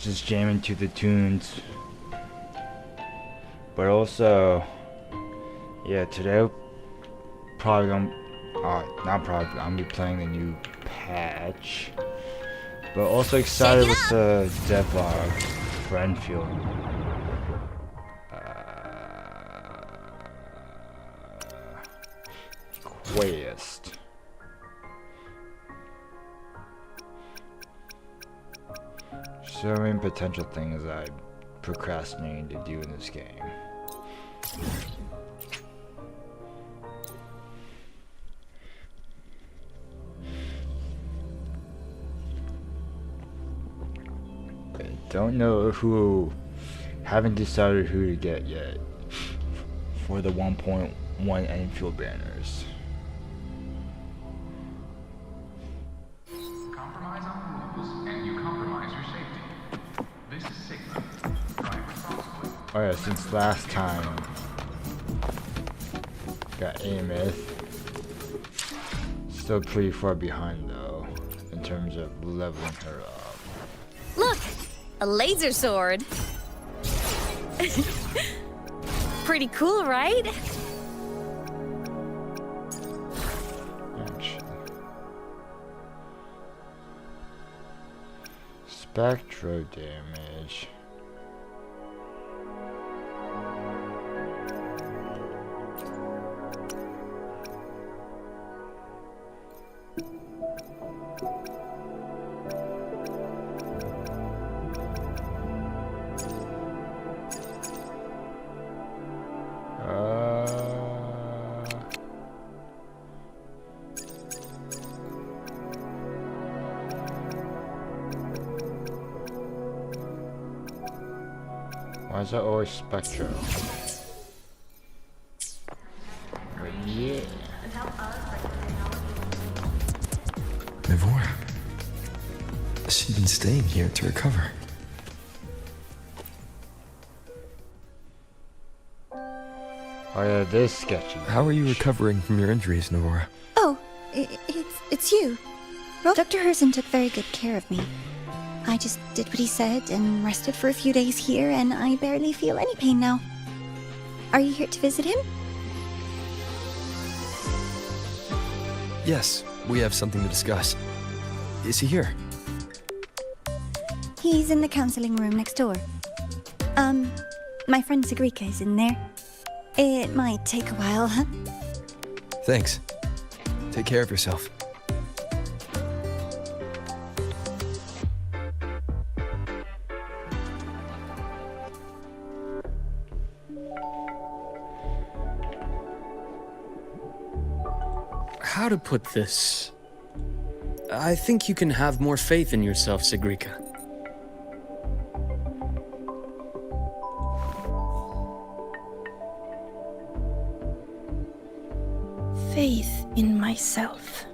just jamming to the tunes. But also, yeah, today probably not probably, I'm gonna be playing the new patch. But also excited with the devlog Renfield. Quest. So many potential things I'm procrastinating to do in this game. Don't know who, haven't decided who to get yet for the 1.1 Enfield banners. Compromise on the rules and you compromise your safety. This is Sigma. Drive responsibly. Oh yeah, since last time got Amith. Still pretty far behind though, in terms of leveling her up. Look! A laser sword! Pretty cool, right? Actually. Spectro damage. Why is that always Spectro? But yeah. Navora. She'd been staying here to recover. Oh yeah, this is sketchy. How are you recovering from your injuries, Navora? Oh, it's you. Dr. Herson took very good care of me. I just did what he said and rested for a few days here, and I barely feel any pain now. Are you here to visit him? Yes, we have something to discuss. Is he here? He's in the counseling room next door. My friend Sigrika is in there. It might take a while, huh? Thanks. Take care of yourself. How to put this? I think you can have more faith in yourself, Sigrika. Faith in myself.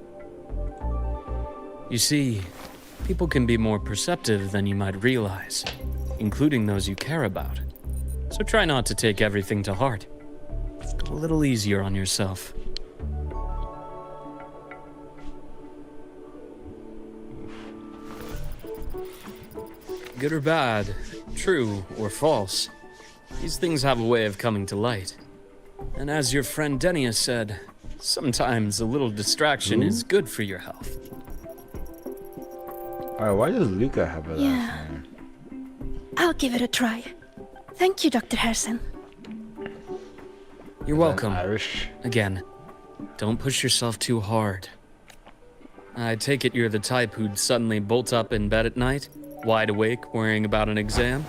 You see, people can be more perceptive than you might realize, including those you care about. So try not to take everything to heart. Go a little easier on yourself. Good or bad, true or false, these things have a way of coming to light. And as your friend Denia said, sometimes a little distraction is good for your health. Alright, why does Luca have a last Yeah. name? I'll give it a try. Thank you, Dr. Herson. You're welcome. Irish. Again, don't push yourself too hard. I take it you're the type who'd suddenly bolt up in bed at night, wide awake, worrying about an exam?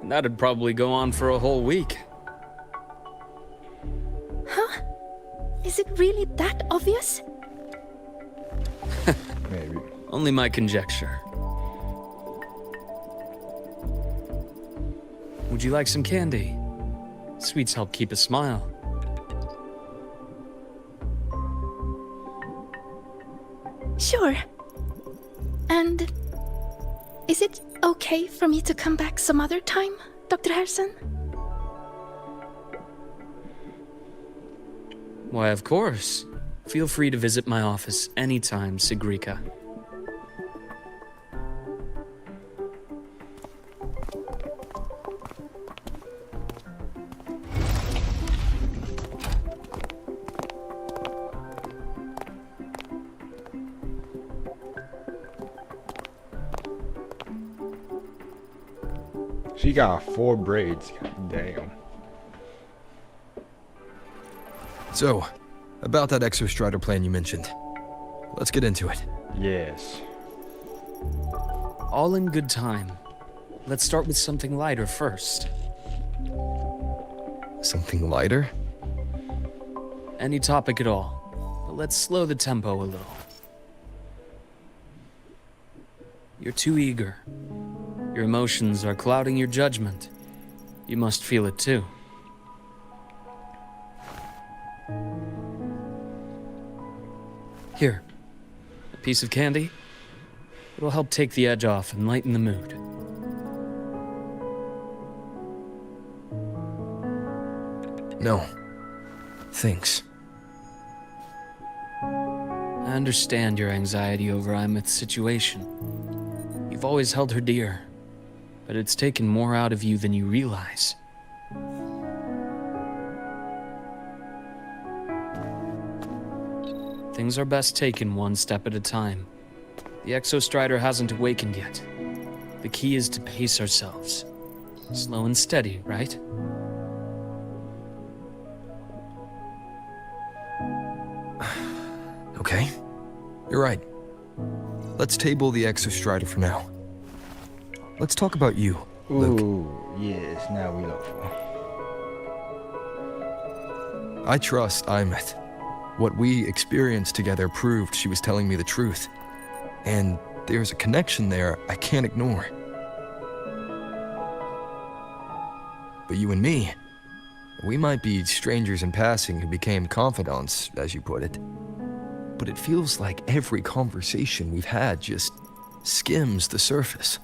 And that'd probably go on for a whole week. Huh? Is it really that obvious? Maybe. Only my conjecture. Would you like some candy? Sweets help keep a smile. Sure. And is it okay for me to come back some other time, Dr. Herson? Why, of course. Feel free to visit my office anytime, Sigrika. She got 4 braids. God damn. So, about that Exostrider plan you mentioned. Let's get into it. Yes. All in good time. Let's start with something lighter first. Something lighter? Any topic at all, but let's slow the tempo a little. You're too eager. Your emotions are clouding your judgment. You must feel it too. Here, a piece of candy. It'll help take the edge off and lighten the mood. No. Thanks. I understand your anxiety over Imeth's situation. You've always held her dear, but it's taken more out of you than you realize. Things are best taken one step at a time. The Exostrider hasn't awakened yet. The key is to pace ourselves. Slow and steady, right? Okay. You're right. Let's table the Exostrider for now. Let's talk about you, Luke. Ooh, yes, now we look for. I trust Imeth. What we experienced together proved she was telling me the truth. And there's a connection there I can't ignore. But you and me, we might be strangers in passing who became confidants, as you put it. But it feels like every conversation we've had just skims the surface.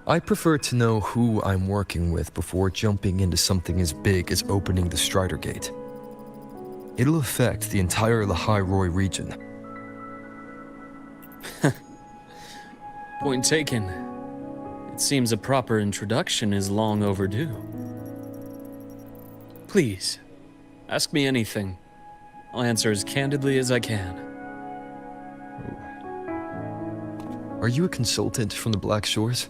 I prefer to know who I'm working with before jumping into something as big as opening the Strider Gate. It'll affect the entire Lahairoi region. Point taken. It seems a proper introduction is long overdue. Please, ask me anything. I'll answer as candidly as I can. Are you a consultant from the Black Shores?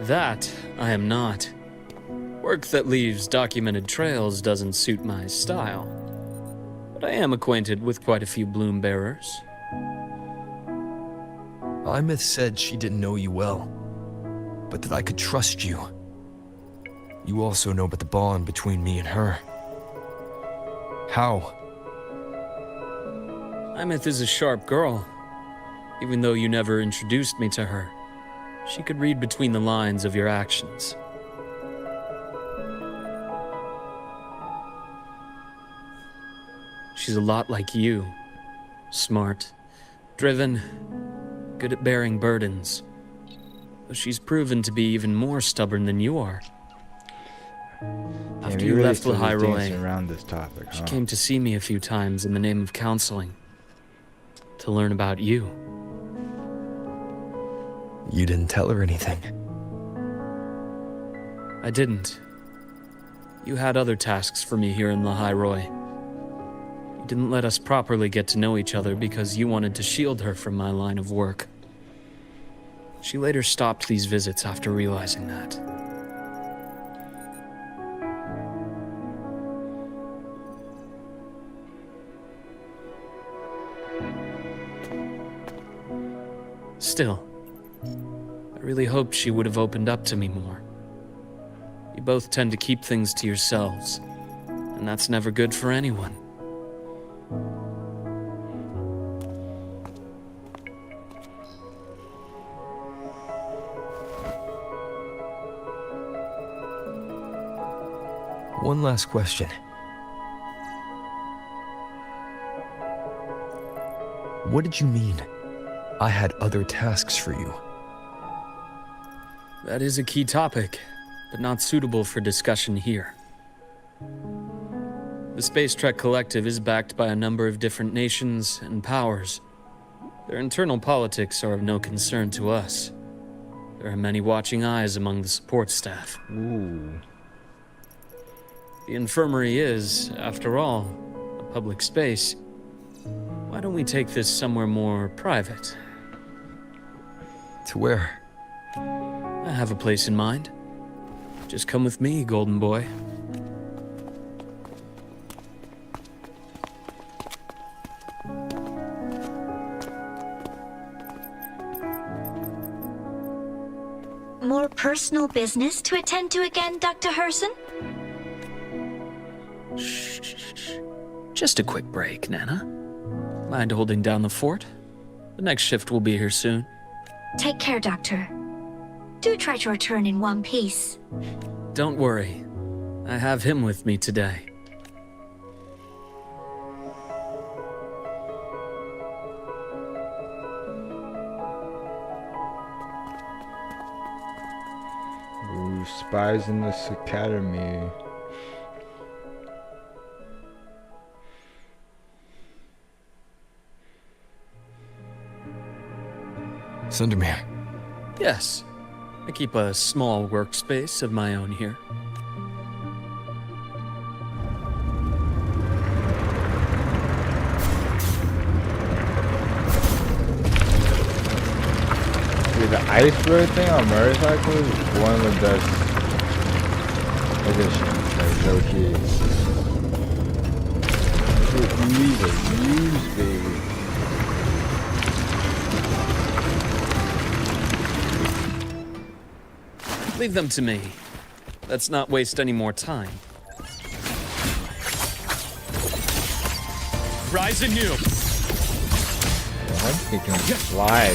That I am not. Work that leaves documented trails doesn't suit my style. But I am acquainted with quite a few bloom bearers. Imeth said she didn't know you well, but that I could trust you. You also know about the bond between me and her. How? Imeth is a sharp girl. Even though you never introduced me to her, she could read between the lines of your actions. She's a lot like you. Smart, driven, good at bearing burdens. Though she's proven to be even more stubborn than you are. After you left Lahairoi, around this topic, she came to see me a few times in the name of counseling. To learn about you. You didn't tell her anything. I didn't. You had other tasks for me here in Lahairoi. You didn't let us properly get to know each other because you wanted to shield her from my line of work. She later stopped these visits after realizing that. Still, I really hoped she would have opened up to me more. You both tend to keep things to yourselves, and that's never good for anyone. One last question. What did you mean? I had other tasks for you. That is a key topic, but not suitable for discussion here. The Space Trek Collective is backed by a number of different nations and powers. Their internal politics are of no concern to us. There are many watching eyes among the support staff. Ooh. The infirmary is, after all, a public space. Why don't we take this somewhere more private? To where? I have a place in mind. Just come with me, golden boy. More personal business to attend to again, Dr. Herson? Shh. Just a quick break, Nana. Mind holding down the fort? The next shift will be here soon. Take care, Doctor. Do try to return in one piece. Don't worry. I have him with me today. Ooh, spies in this academy. Sundermere. Yes. I keep a small workspace of my own here. Dude, the iceberg thing on motorcycles is one of the best additions, like low key. These are used, baby. Leave them to me. Let's not waste any more time. Rise anew! I think he can fly.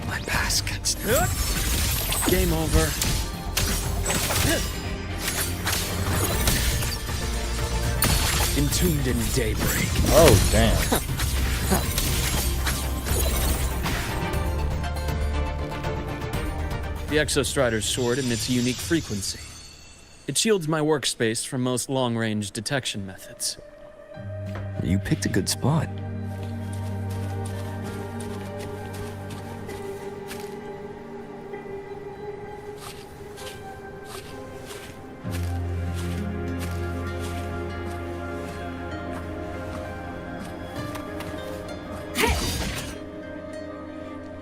My pass gets... Game over. Entombed in daybreak. Oh, damn. The Exostrider's sword emits a unique frequency. It shields my workspace from most long-range detection methods. You picked a good spot.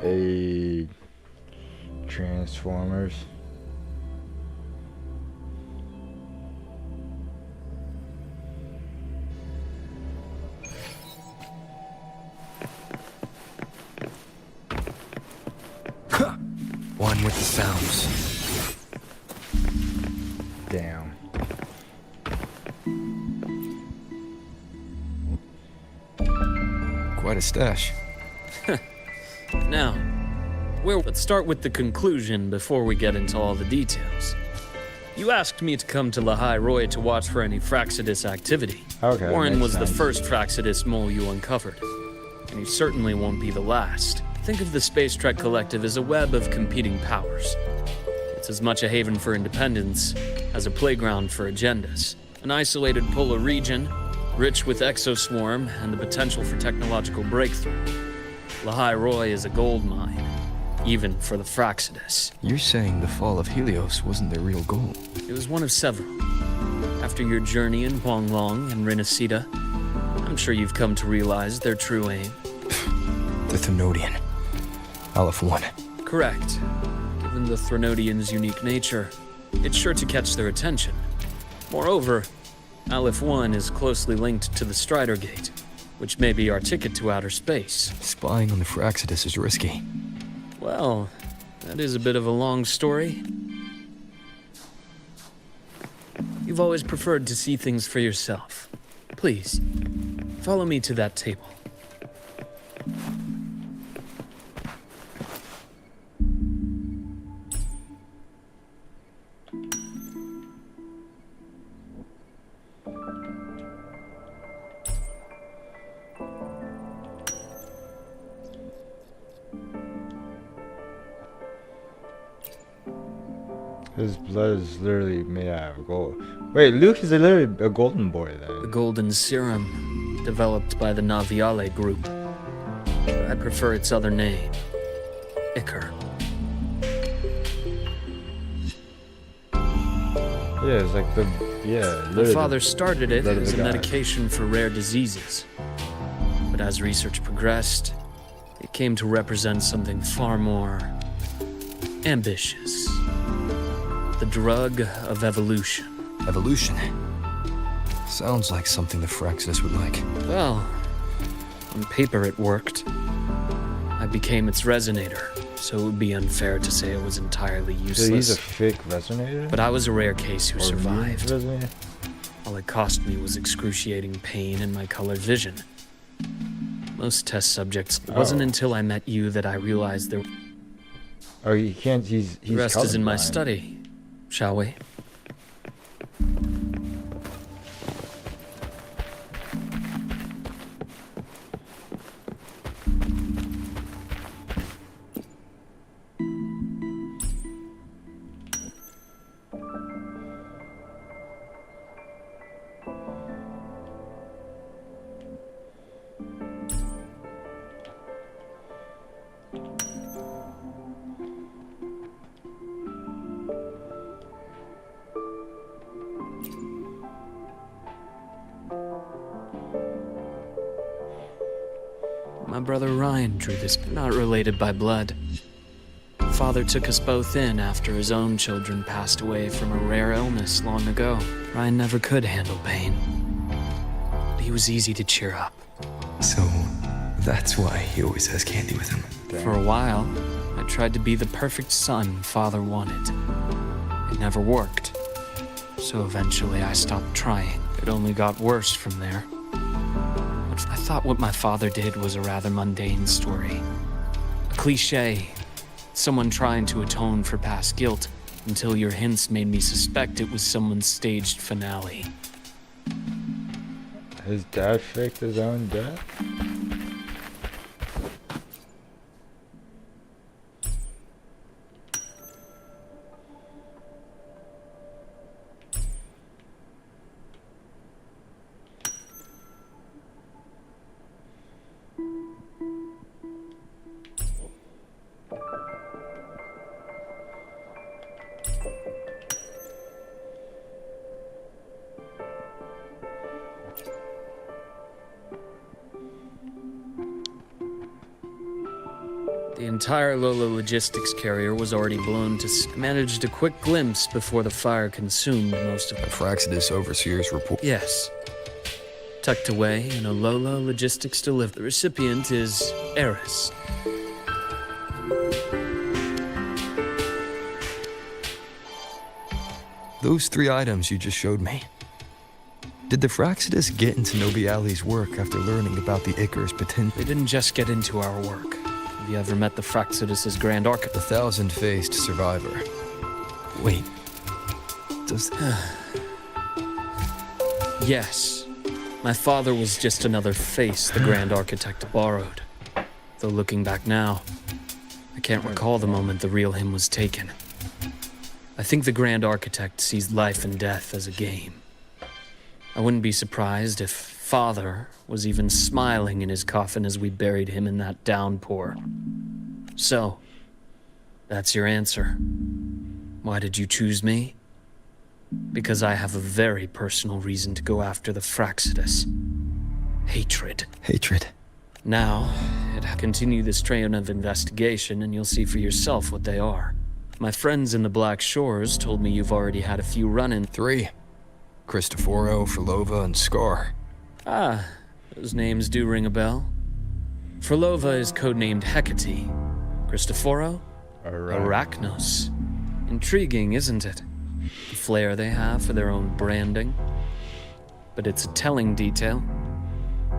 A Transformers. One with the sounds. Damn. Quite a stash. Now, let's start with the conclusion before we get into all the details. You asked me to come to Lahai Roy to watch for any Fraxidus activity. Okay, Warren makes was the sense. first Fraxidus mole you uncovered, and he certainly won't be the last. Think of the Space Trek Collective as a web of competing powers. It's as much a haven for independence as a playground for agendas. An isolated polar region, rich with exoswarm and the potential for technological breakthrough. Lahai Roy is a gold mine, even for the Fraxidus. You're saying the fall of Helios wasn't their real goal? It was one of several. After your journey in Huanglong and Renacida, I'm sure you've come to realize their true aim. The Thenodian. Aleph 1. Correct. Given the Threnodians' unique nature, it's sure to catch their attention. Moreover, Aleph 1 is closely linked to the Strider Gate, which may be our ticket to outer space. Spying on the Fraxidus is risky. Well, that is a bit of a long story. You've always preferred to see things for yourself. Please, follow me to that table. His blood is literally made out of gold. Wait, Luke is literally a golden boy The then. golden serum, developed by the Naviale group. I prefer its other name, Ichor. Yeah, it's like My literally father started it blood of as a the god. medication for rare diseases. But as research progressed, it came to represent something far more ambitious. The drug of evolution. Evolution? Sounds like something the Fraxis would like. Well, on paper it worked. I became its resonator, so it would be unfair to say it was entirely useless. So he's a fake resonator? But I was a rare case who Or survived. resonator? All it cost me was excruciating pain and my colored vision. Most test subjects. It wasn't until I met you that I realized there. Oh, he can't. He's The rest is in my colorblind. study. Shall we? My brother Ryan drew this, not related by blood. Father took us both in after his own children passed away from a rare illness long ago. Ryan never could handle pain. But he was easy to cheer up. So, that's why he always has candy with him. For a while, I tried to be the perfect son Father wanted. It never worked. So eventually I stopped trying. It only got worse from there. I thought what my father did was a rather mundane story. A cliché. Someone trying to atone for past guilt, until your hints made me suspect it was someone's staged finale. His dad faked his own death? The entire Lola logistics carrier was already blown to managed a quick glimpse before the fire consumed most of The it. Fraxidus Overseer's report. Yes. Tucked away in a Lola logistics delivery. The recipient is Eris. Those 3 items you just showed me. Did the Fraxidus get into Nobiali's work after learning about the Icarus potential? They didn't just get into our work. Have you ever met the Fraxidus' Grand Architect? The thousand-faced survivor. Wait. Does... Yes. My father was just another face the Grand Architect borrowed. Though looking back now, I can't recall the moment the real him was taken. I think the Grand Architect sees life and death as a game. I wouldn't be surprised if Father was even smiling in his coffin as we buried him in that downpour. So, that's your answer. Why did you choose me? Because I have a very personal reason to go after the Fraxidus. Hatred. Hatred. Now, continue this train of investigation and you'll see for yourself what they are. My friends in the Black Shores told me you've already had a few run-ins. 3. Cristoforo, Frolova, and Scar. Ah, those names do ring a bell. Frolova is codenamed Hecate. Cristoforo? Arachnos. Intriguing, isn't it? The flair they have for their own branding. But it's a telling detail.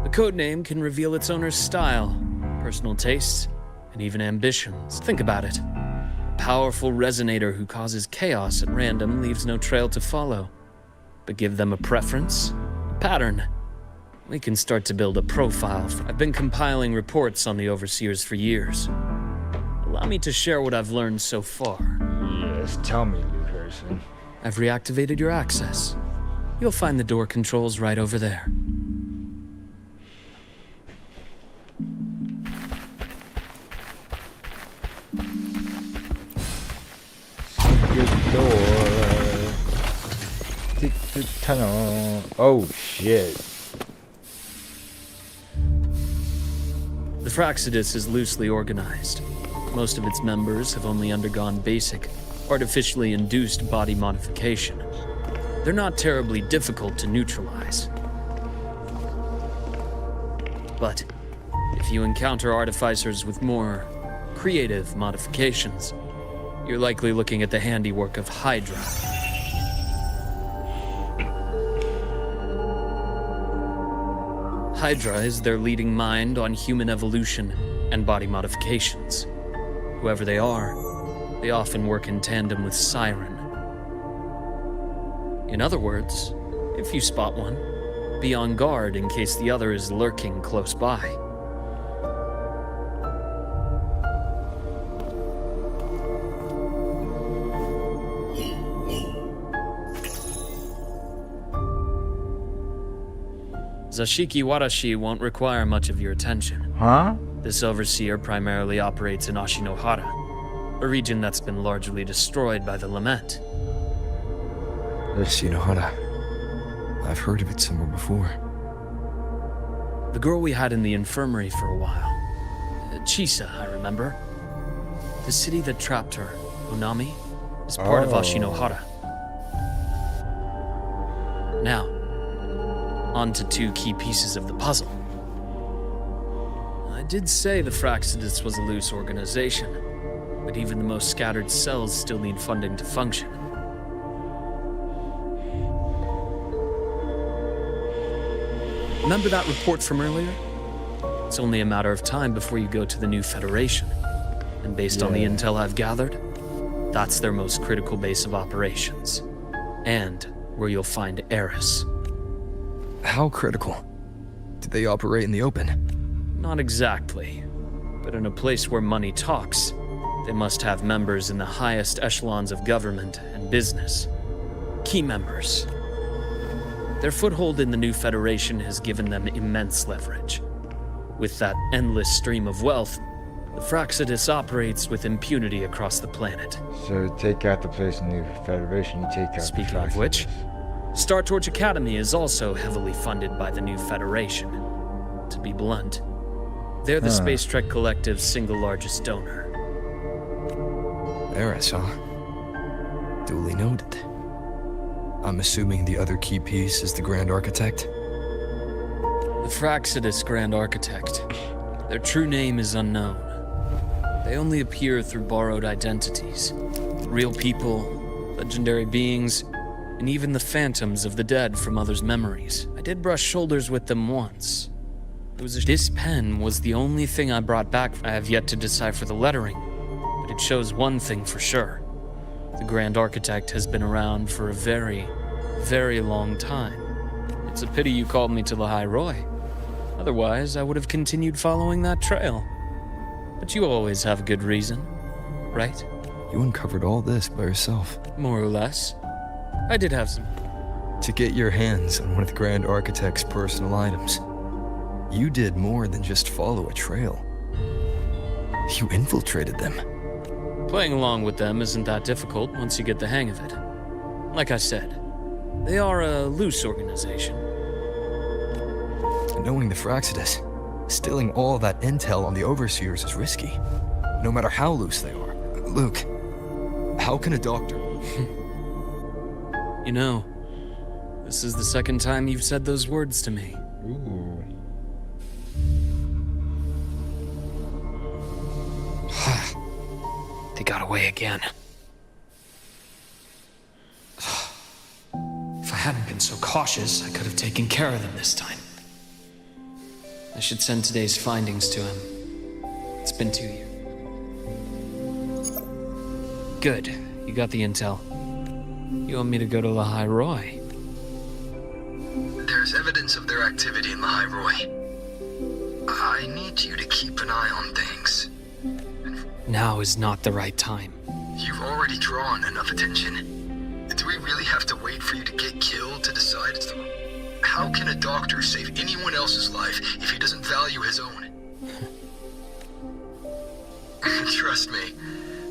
The codename can reveal its owner's style, personal tastes, and even ambitions. Think about it. A powerful resonator who causes chaos at random leaves no trail to follow. But give them a preference, a pattern. We can start to build a profile. I've been compiling reports on the Overseers for years. Allow me to share what I've learned so far. Yes, tell me, Luke Harrison. I've reactivated your access. You'll find the door controls right over there. Good door. Tick the tunnel. Oh shit. Fraccidus is loosely organized. Most of its members have only undergone basic, artificially induced body modification. They're not terribly difficult to neutralize. But if you encounter artificers with more creative modifications, you're likely looking at the handiwork of Hydra. Hydra is their leading mind on human evolution and body modifications. Whoever they are, they often work in tandem with Siren. In other words, if you spot one, be on guard in case the other is lurking close by. Zashiki Warashi won't require much of your attention. Huh? This overseer primarily operates in Ashinohara, a region that's been largely destroyed by the Lament. Shinohara. I've heard of it somewhere before. The girl we had in the infirmary for a while. Chisa, I remember. The city that trapped her, Unami, is part of Ashinohara. Now, on to two key pieces of the puzzle. I did say the Fraccidus was a loose organization, but even the most scattered cells still need funding to function. Remember that report from earlier? It's only a matter of time before you go to the new Federation. And based on the intel I've gathered, that's their most critical base of operations. And where you'll find Eris. How critical? Do they operate in the open? Not exactly. But in a place where money talks, they must have members in the highest echelons of government and business. Key members. Their foothold in the new Federation has given them immense leverage. With that endless stream of wealth, the Fraccidus operates with impunity across the planet. So take out the place in the Federation, you take out Speaking the of which, Star Torch Academy is also heavily funded by the new Federation. To be blunt, they're the Space Trek Collective's single largest donor. Eris, huh? Duly noted. I'm assuming the other key piece is the Grand Architect? The Fraccidus Grand Architect. Their true name is unknown. They only appear through borrowed identities. Real people, legendary beings, and even the phantoms of the dead from others' memories. I did brush shoulders with them once. This pen was the only thing I brought back. I have yet to decipher the lettering, but it shows one thing for sure. The Grand Architect has been around for a very, very long time. It's a pity you called me to the High Roy. Otherwise, I would have continued following that trail. But you always have a good reason, right? You uncovered all this by yourself. More or less. I did have some. To get your hands on one of the Grand Architect's personal items, you did more than just follow a trail. You infiltrated them. Playing along with them isn't that difficult once you get the hang of it. Like I said, they are a loose organization. Knowing the Fraccidus, stealing all that intel on the Overseers is risky, no matter how loose they are. Luke, how can a doctor... You know, this is the second time you've said those words to me. Ooh. They got away again. If I hadn't been so cautious, I could have taken care of them this time. I should send today's findings to him. It's been 2 years. Good. You got the intel. You want me to go to Lahai Roy? There's evidence of their activity in Lahai Roy. I need you to keep an eye on things. Now is not the right time. You've already drawn enough attention. Do we really have to wait for you to get killed to decide it's the... How can a doctor save anyone else's life if he doesn't value his own? Trust me,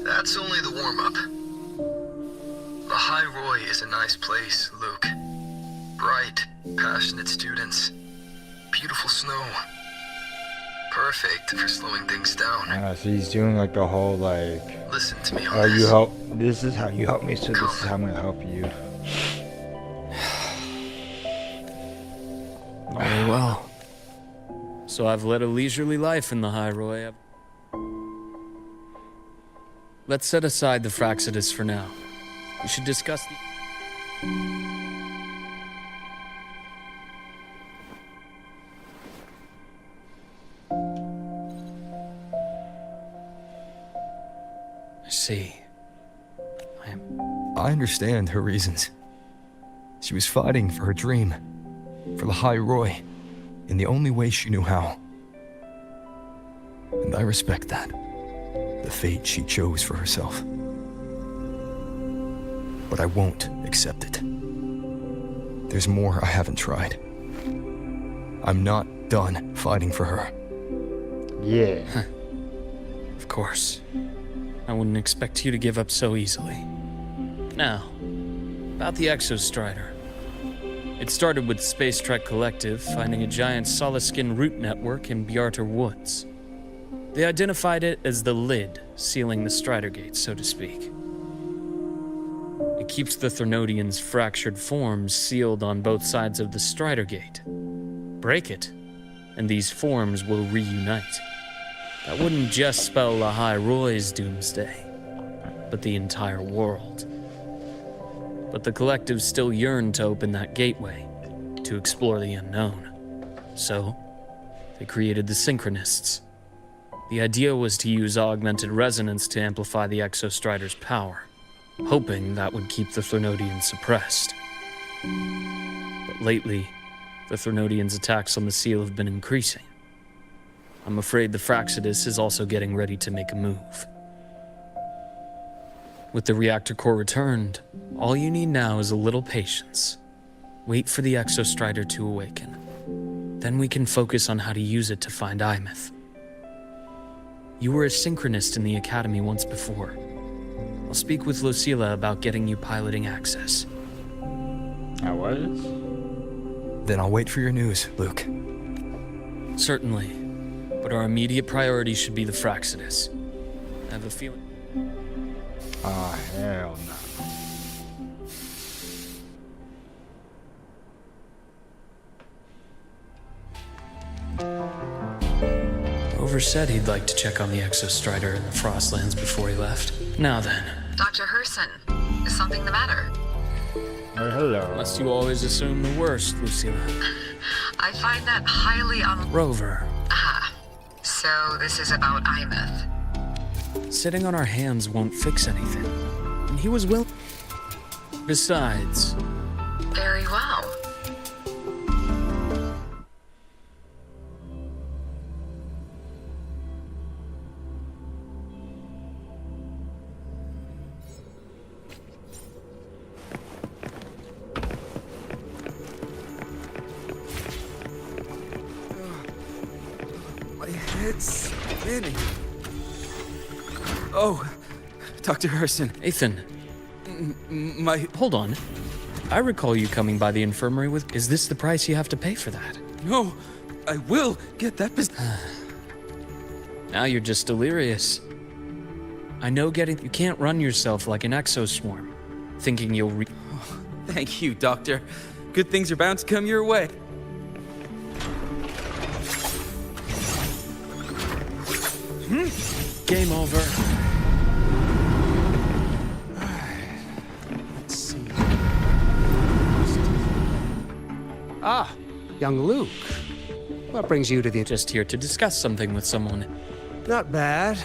that's only the warm-up. Lahai Roy is a nice place, Luke. Bright, passionate students. Beautiful snow. Perfect for slowing things down. So he's doing like the whole like, Listen to me on oh, this. you help. This is how you help me, so this is how I'm gonna help you. Very well. So I've led a leisurely life in the High Roy. Let's set aside the Fraxidus for now. We should discuss the... I see. I understand her reasons. She was fighting for her dream, for the High Roy, in the only way she knew how. And I respect that, the fate she chose for herself. But I won't accept it. There's more I haven't tried. I'm not done fighting for her. Yeah. Of course. I wouldn't expect you to give up so easily. Now, about the Exostrider. It started with Space Trek Collective finding a giant solid-skin root network in Bjarter Woods. They identified it as the lid, sealing the Strider Gate, so to speak. It keeps the Thernodians' fractured forms sealed on both sides of the Strider Gate. Break it, and these forms will reunite. That wouldn't just spell the High Roy's doomsday, but the entire world. But the Collective still yearned to open that gateway, to explore the unknown. So, they created the Synchronists. The idea was to use augmented resonance to amplify the Exostrider's power, hoping that would keep the Thernodians suppressed. But lately, the Thernodians' attacks on the seal have been increasing. I'm afraid the Fraxidus is also getting ready to make a move. With the reactor core returned, all you need now is a little patience. Wait for the Exostrider to awaken. Then we can focus on how to use it to find Imeth. You were a synchronist in the Academy once before. I'll speak with Lucilla about getting you piloting access. I was? Then I'll wait for your news, Luke. Certainly, but our immediate priority should be the Fraxidus. I have a feeling... Oh, hell no. Rover said he'd like to check on the Exostrider in the Frostlands before he left. Now then. Dr. Herson, is something the matter? Oh, hello. Unless you always assume the worst, Lucilla. I find that highly Rover. Ah, so this is about Imeth. Sitting on our hands won't fix anything. And he was willing. Besides... Very well. My head's spinning. Oh, Dr. Herson. Ethan. My... Hold on. I recall you coming by the infirmary with... Is this the price you have to pay for that? No, I will get that Now you're just delirious. I know you can't run yourself like an exoswarm, thinking you'll Oh, thank you, Doctor. Good things are bound to come your way. Game over. Let's see. Ah, young Luke. What brings you to the... Just here to discuss something with someone. Not bad.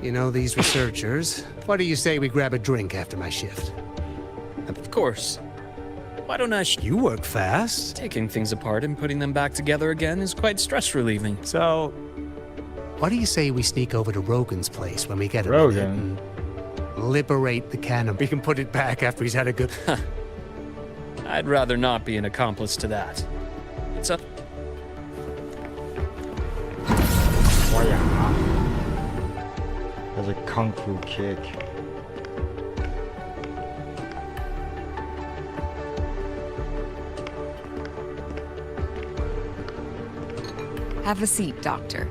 You know these researchers. What do you say we grab a drink after my shift? Of course. Why don't I You work fast. Taking things apart and putting them back together again is quite stress-relieving. So, what do you say we sneak over to Rogan's place when we get a Rogan? minute and liberate the cannon? We can put it back after he's had a good... I'd rather not be an accomplice to that. It's a... That's a kung fu kick. Have a seat, Doctor.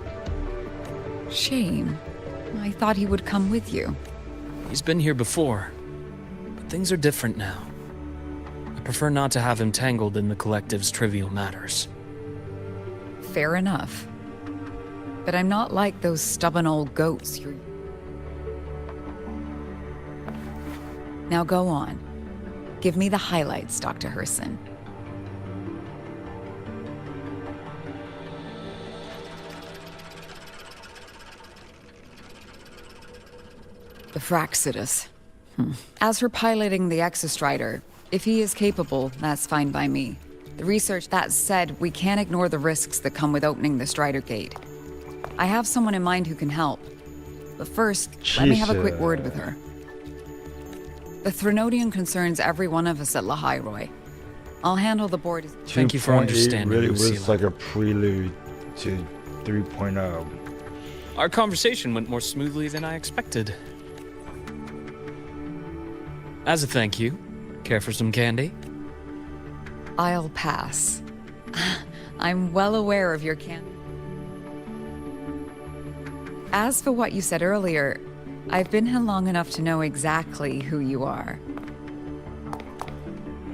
Shame. I thought he would come with you. He's been here before, but things are different now. I prefer not to have him tangled in the collective's trivial matters. Fair enough. But I'm not like those stubborn old goats you're... Now go on. Give me the highlights, Dr. Herson. The Fraxidus. As for piloting the Exostrider, if he is capable, that's fine by me. The research, that said, we can't ignore the risks that come with opening the Strider Gate. I have someone in mind who can help. But first, let me have a quick word with her. The Threnodian concerns every one of us at Lahairoi. I'll handle the board. Thank you for understanding, really Lucilla. was like a prelude to 3.0. Our conversation went more smoothly than I expected. As a thank you, care for some candy? I'll pass. I'm well aware of your candy. As for what you said earlier, I've been here long enough to know exactly who you are.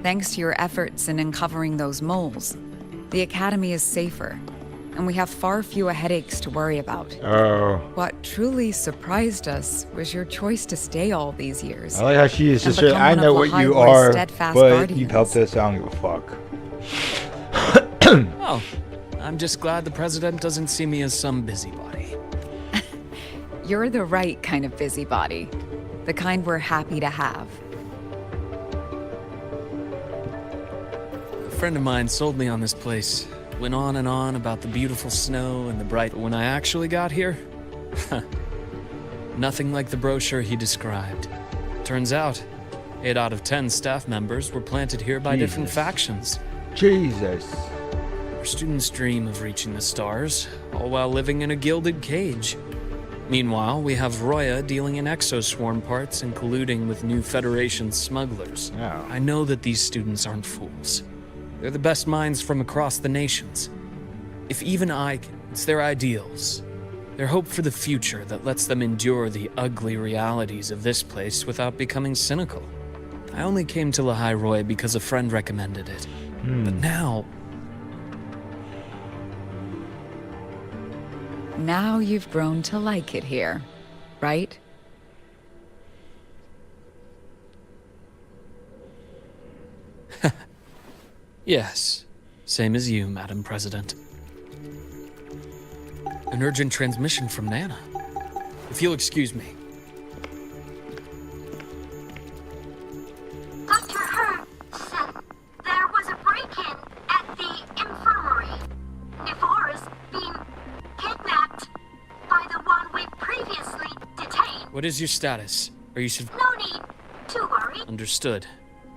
Thanks to your efforts in uncovering those moles, the Academy is safer, and we have far fewer headaches to worry about. Oh. What truly surprised us was your choice to stay all these years. I like how she is just I know what you are, but you've helped us, I don't give a fuck. Oh, I'm just glad the President doesn't see me as some busybody. You're the right kind of busybody. The kind we're happy to have. A friend of mine sold me on this place. Went on and on about the beautiful snow and the bright... But when I actually got here, nothing like the brochure he described. Turns out, 8 out of 10 staff members were planted here by different factions. Jesus. Our students dream of reaching the stars, all while living in a gilded cage. Meanwhile, we have Roya dealing in exoswarm parts and colluding with new Federation smugglers. Oh. I know that these students aren't fools. They're the best minds from across the nations. If even I can, it's their ideals. Their hope for the future that lets them endure the ugly realities of this place without becoming cynical. I only came to Lahairoi because a friend recommended it. But now... Now you've grown to like it here, right? Yes, same as you, Madam President. An urgent transmission from Nana. If you'll excuse me. Dr. Herb said there was a break-in at the infirmary. Nivora's being kidnapped by the one we previously detained. What is your status? Are you... No need to worry. Understood.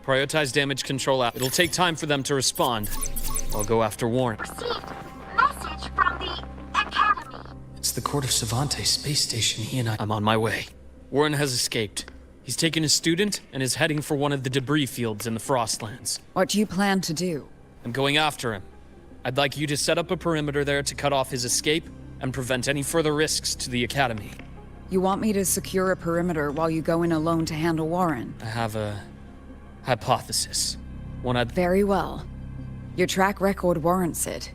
Prioritize damage control out. It'll take time for them to respond. I'll go after Warren. Received message from the Academy. It's the Court of Savante space station. He and I'm on my way. Warren has escaped. He's taken a student and is heading for one of the debris fields in the Frostlands. What do you plan to do? I'm going after him. I'd like you to set up a perimeter there to cut off his escape and prevent any further risks to the Academy. You want me to secure a perimeter while you go in alone to handle Warren? I have a hypothesis. One I'd... Very well. Your track record warrants it.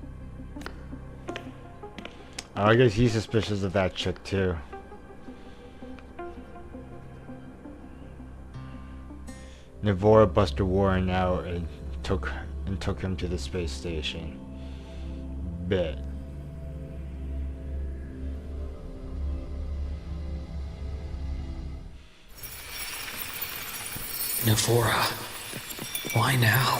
I guess he's suspicious of that chick too. Nivora busted Warren out and took him to the space station. Bet. Nivora. Why now?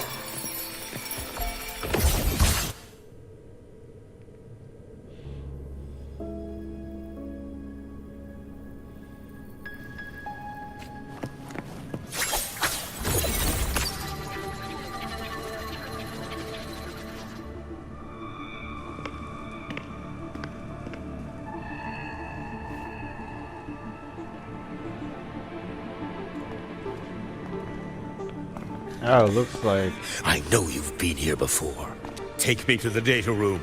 Oh, looks like... I know you've been here before. Take me to the data room.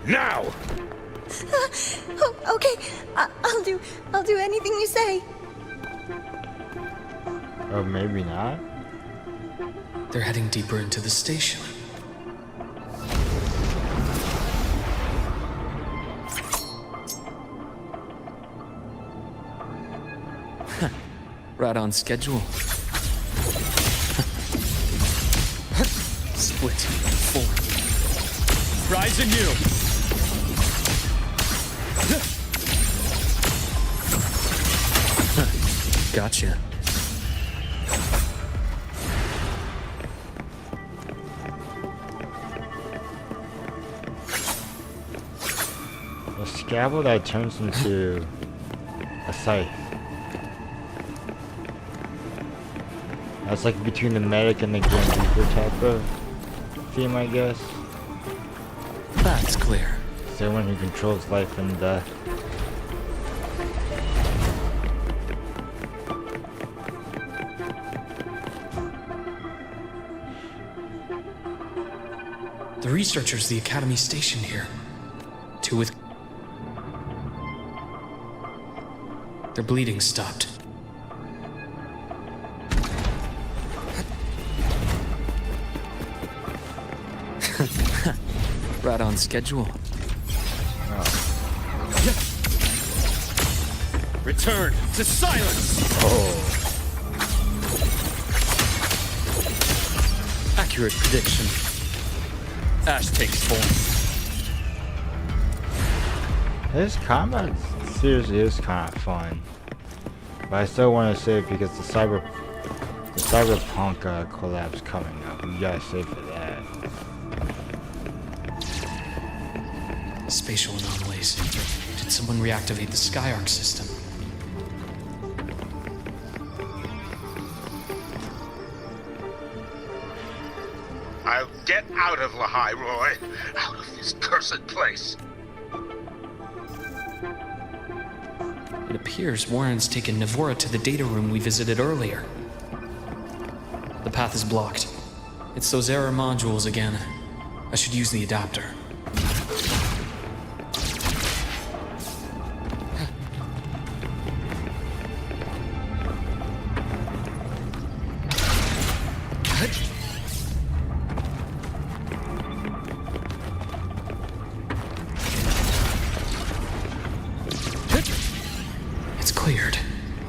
Now! Okay, I'll do anything you say. Or maybe not. They're heading deeper into the station. Right on schedule. Split. Forward. Rise anew. Gotcha. A scalpel that turns into a scythe. That's like between the medic and the Grim Reaper type of theme, I guess. That's clear. Someone who controls life and death. The researchers the Academy stationed here. Two with... Their bleeding stopped. Right on schedule. Return to silence! Accurate prediction. Ash takes form. This combat seriously is kind of fun. But I still want to save because the Cyberpunk collab's coming up. We gotta save for that. Spatial anomalies. Did someone reactivate the Skyarc system? I'll get out of Lahai, Roy. Out of this cursed place. It appears Warren's taken Navora to the data room we visited earlier. The path is blocked. It's those error modules again. I should use the adapter. It's cleared.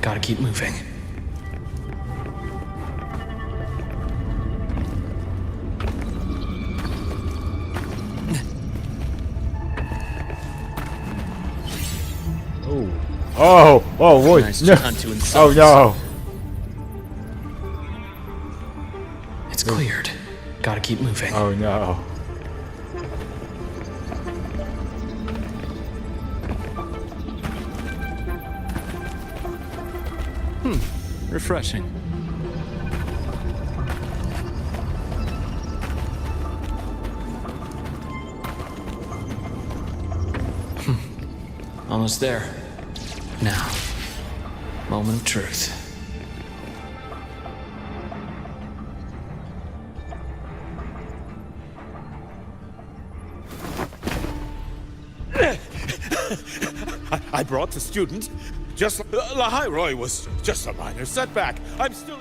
Gotta keep moving. Oh, boy. Nice No. hunt to Oh, no. It's cleared. Gotta keep moving. Oh, no. Refreshing. Almost there. Now, moment of truth. I brought the student. Just Lahai Roy was just a minor setback. I'm still...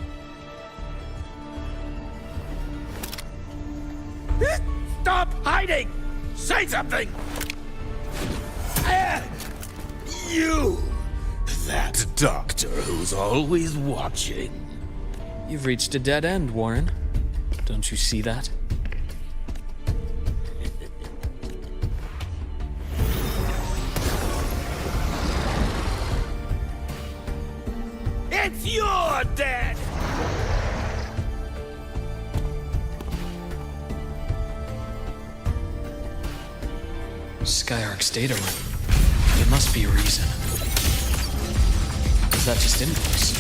Stop hiding! Say something! You! That doctor who's always watching. You've reached a dead end, Warren. Don't you see that? It's your death! Skyarc's data room. There must be a reason. Is that just impulse?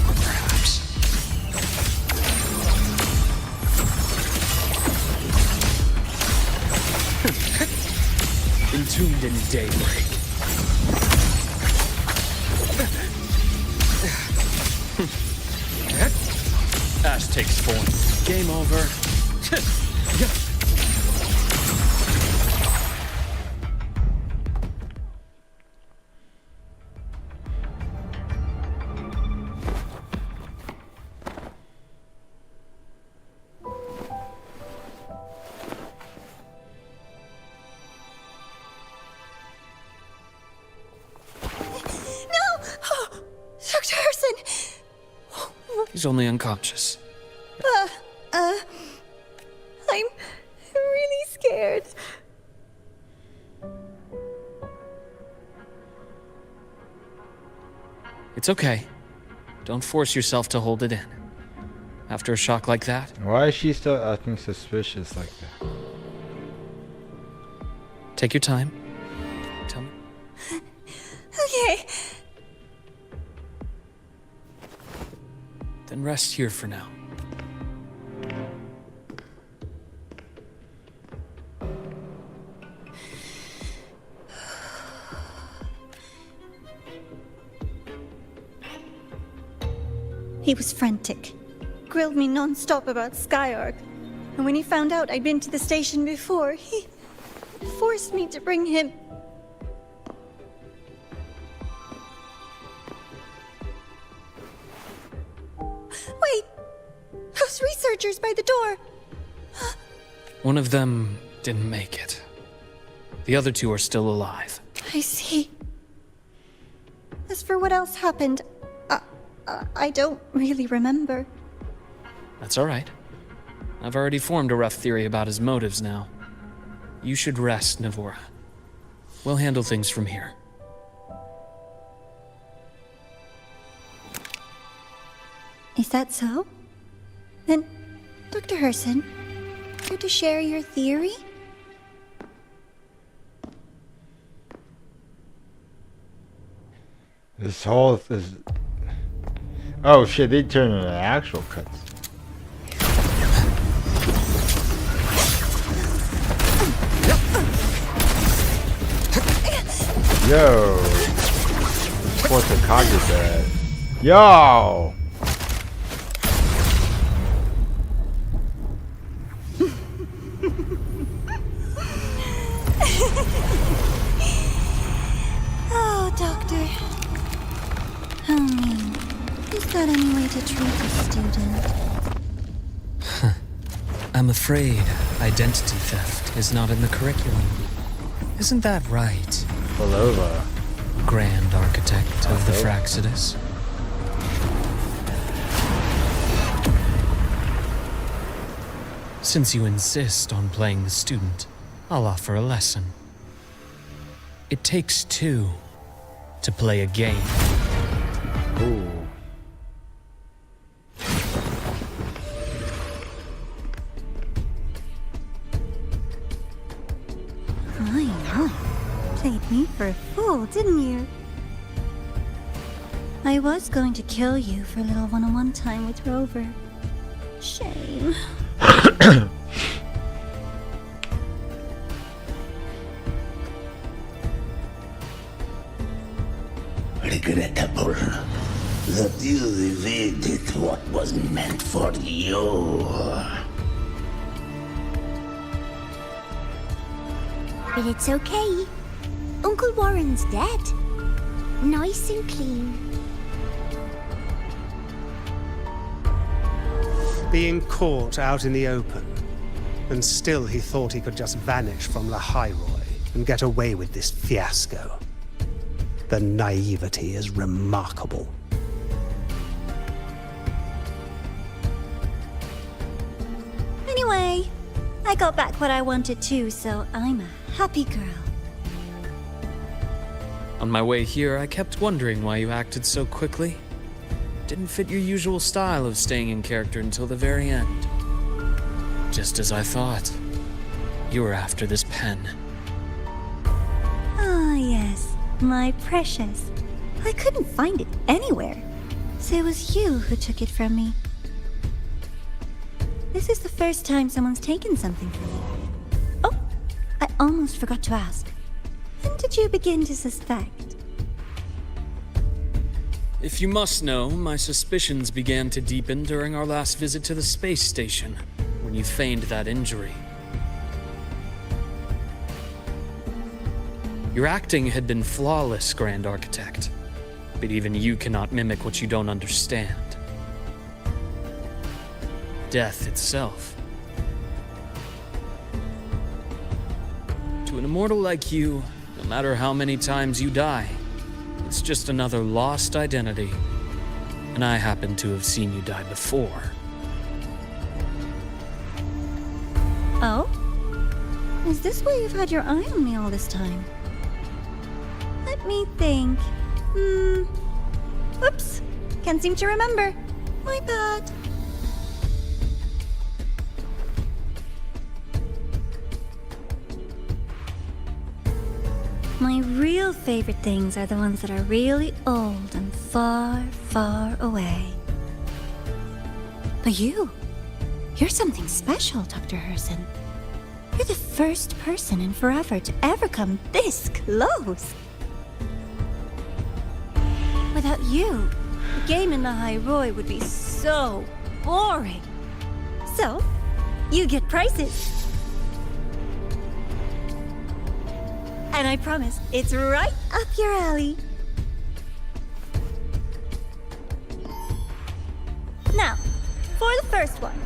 Or perhaps... Entombed in daybreak. Ash takes form. Game over. He's only unconscious. I'm really scared. It's okay. Don't force yourself to hold it in. After a shock like that, Why is she still acting suspicious like that? take your time. Tell me. Okay. Then rest here for now. He was frantic. Grilled me non-stop about Skyark. And when he found out I'd been to the station before, he forced me to bring him. Wait! Those researchers by the door! One of them didn't make it. The other two are still alive. I see. As for what else happened, I don't really remember. That's all right. I've already formed a rough theory about his motives now. You should rest, Navora. We'll handle things from here. Is that so? Then, Dr. Herson, care to share your theory? This whole is. Oh shit! They turned into actual cuts. Yo, what's the Kage bad? Yo. Oh, Doctor. How mean. Is that any way to treat a student? I'm afraid identity theft is not in the curriculum. Isn't that right? Belova. Grand Architect of the Fraxidus. Since you insist on playing the student, I'll offer a lesson. It takes two to play a game. Ooh. Played me for a fool, didn't you? I was going to kill you for a little one-on-one time with Rover. Shame. Regrettable that you evaded what was meant for you. But it's okay. Uncle Warren's dead. Nice and clean. Being caught out in the open, and still he thought he could just vanish from Lahairoi and get away with this fiasco. The naivety is remarkable. Anyway, I got back what I wanted too, so I'm a happy girl. On my way here, I kept wondering why you acted so quickly. Didn't fit your usual style of staying in character until the very end. Just as I thought. You were after this pen. Ah, yes, my precious. I couldn't find it anywhere, so it was you who took it from me. This is the first time someone's taken something from me. Oh, I almost forgot to ask. When did you begin to suspect? If you must know, my suspicions began to deepen during our last visit to the space station, when you feigned that injury. Your acting had been flawless, Grand Architect, but even you cannot mimic what you don't understand. Death itself. To an immortal like you, no matter how many times you die, it's just another lost identity. and I happen to have seen you die before. Oh? Is this why you've had your eye on me all this time? Let me think. Oops. Can't seem to remember. My bad. My real favorite things are the ones that are really old and far, far away. But you're something special, Dr. Herson. You're the first person in forever to ever come this close. Without you, the game in the High Roy would be so boring. So, you get prizes. And I promise, it's right up your alley. Now, for the first one.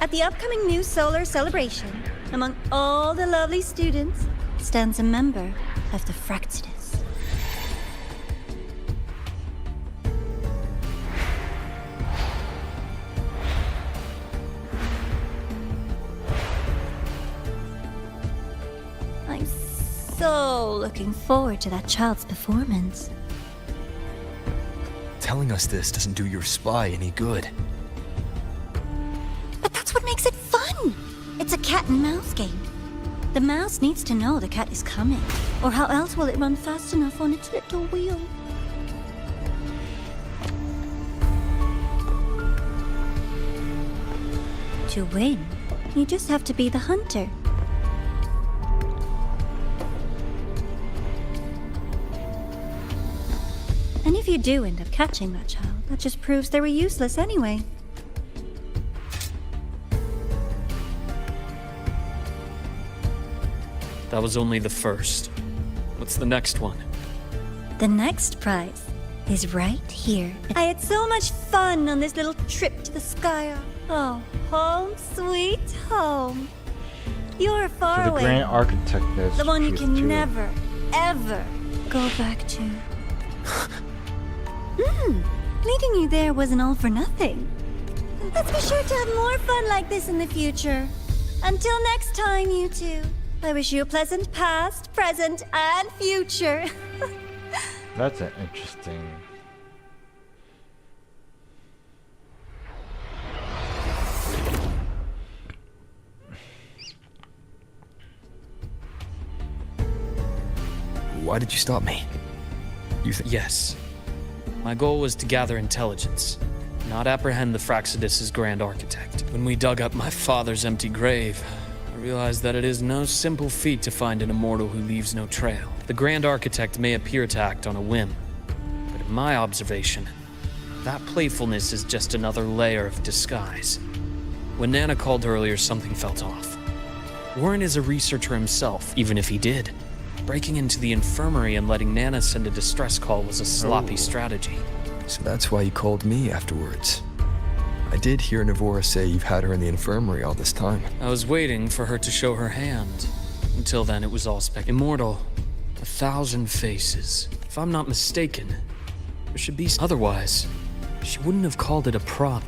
At the upcoming new solar celebration, among all the lovely students, stands a member of the Fraxidus. I'm so looking forward to that child's performance. Telling us this doesn't do your spy any good. But that's what makes it fun! It's a cat and mouse game. The mouse needs to know the cat is coming, or how else will it run fast enough on its little wheel? To win, you just have to be the hunter. And if you do end up catching that child, that just proves they were useless anyway. That was only the first. What's the next one? The next prize is right here. I had so much fun on this little trip to the sky. Oh, home sweet home. You're far So the away. Grand Architect knows The one you truth can too. never, ever go back to. Leading you there wasn't all for nothing. Let's be sure to have more fun like this in the future. Until next time, you two. I wish you a pleasant past, present, and future. That's an interesting... Why did you stop me? Yes. My goal was to gather intelligence, not apprehend the Fraxidus' Grand Architect. When we dug up my father's empty grave, I realized that it is no simple feat to find an immortal who leaves no trail. The Grand Architect may appear to act on a whim, but in my observation, that playfulness is just another layer of disguise. When Nana called earlier, something felt off. Warren is a researcher himself, even if he did. Breaking into the infirmary and letting Nana send a distress call was a sloppy strategy. So that's why you called me afterwards. I did hear Navora say you've had her in the infirmary all this time. I was waiting for her to show her hand. Until then, it was all immortal. 1,000 faces. If I'm not mistaken, there should be otherwise. She wouldn't have called it a prop.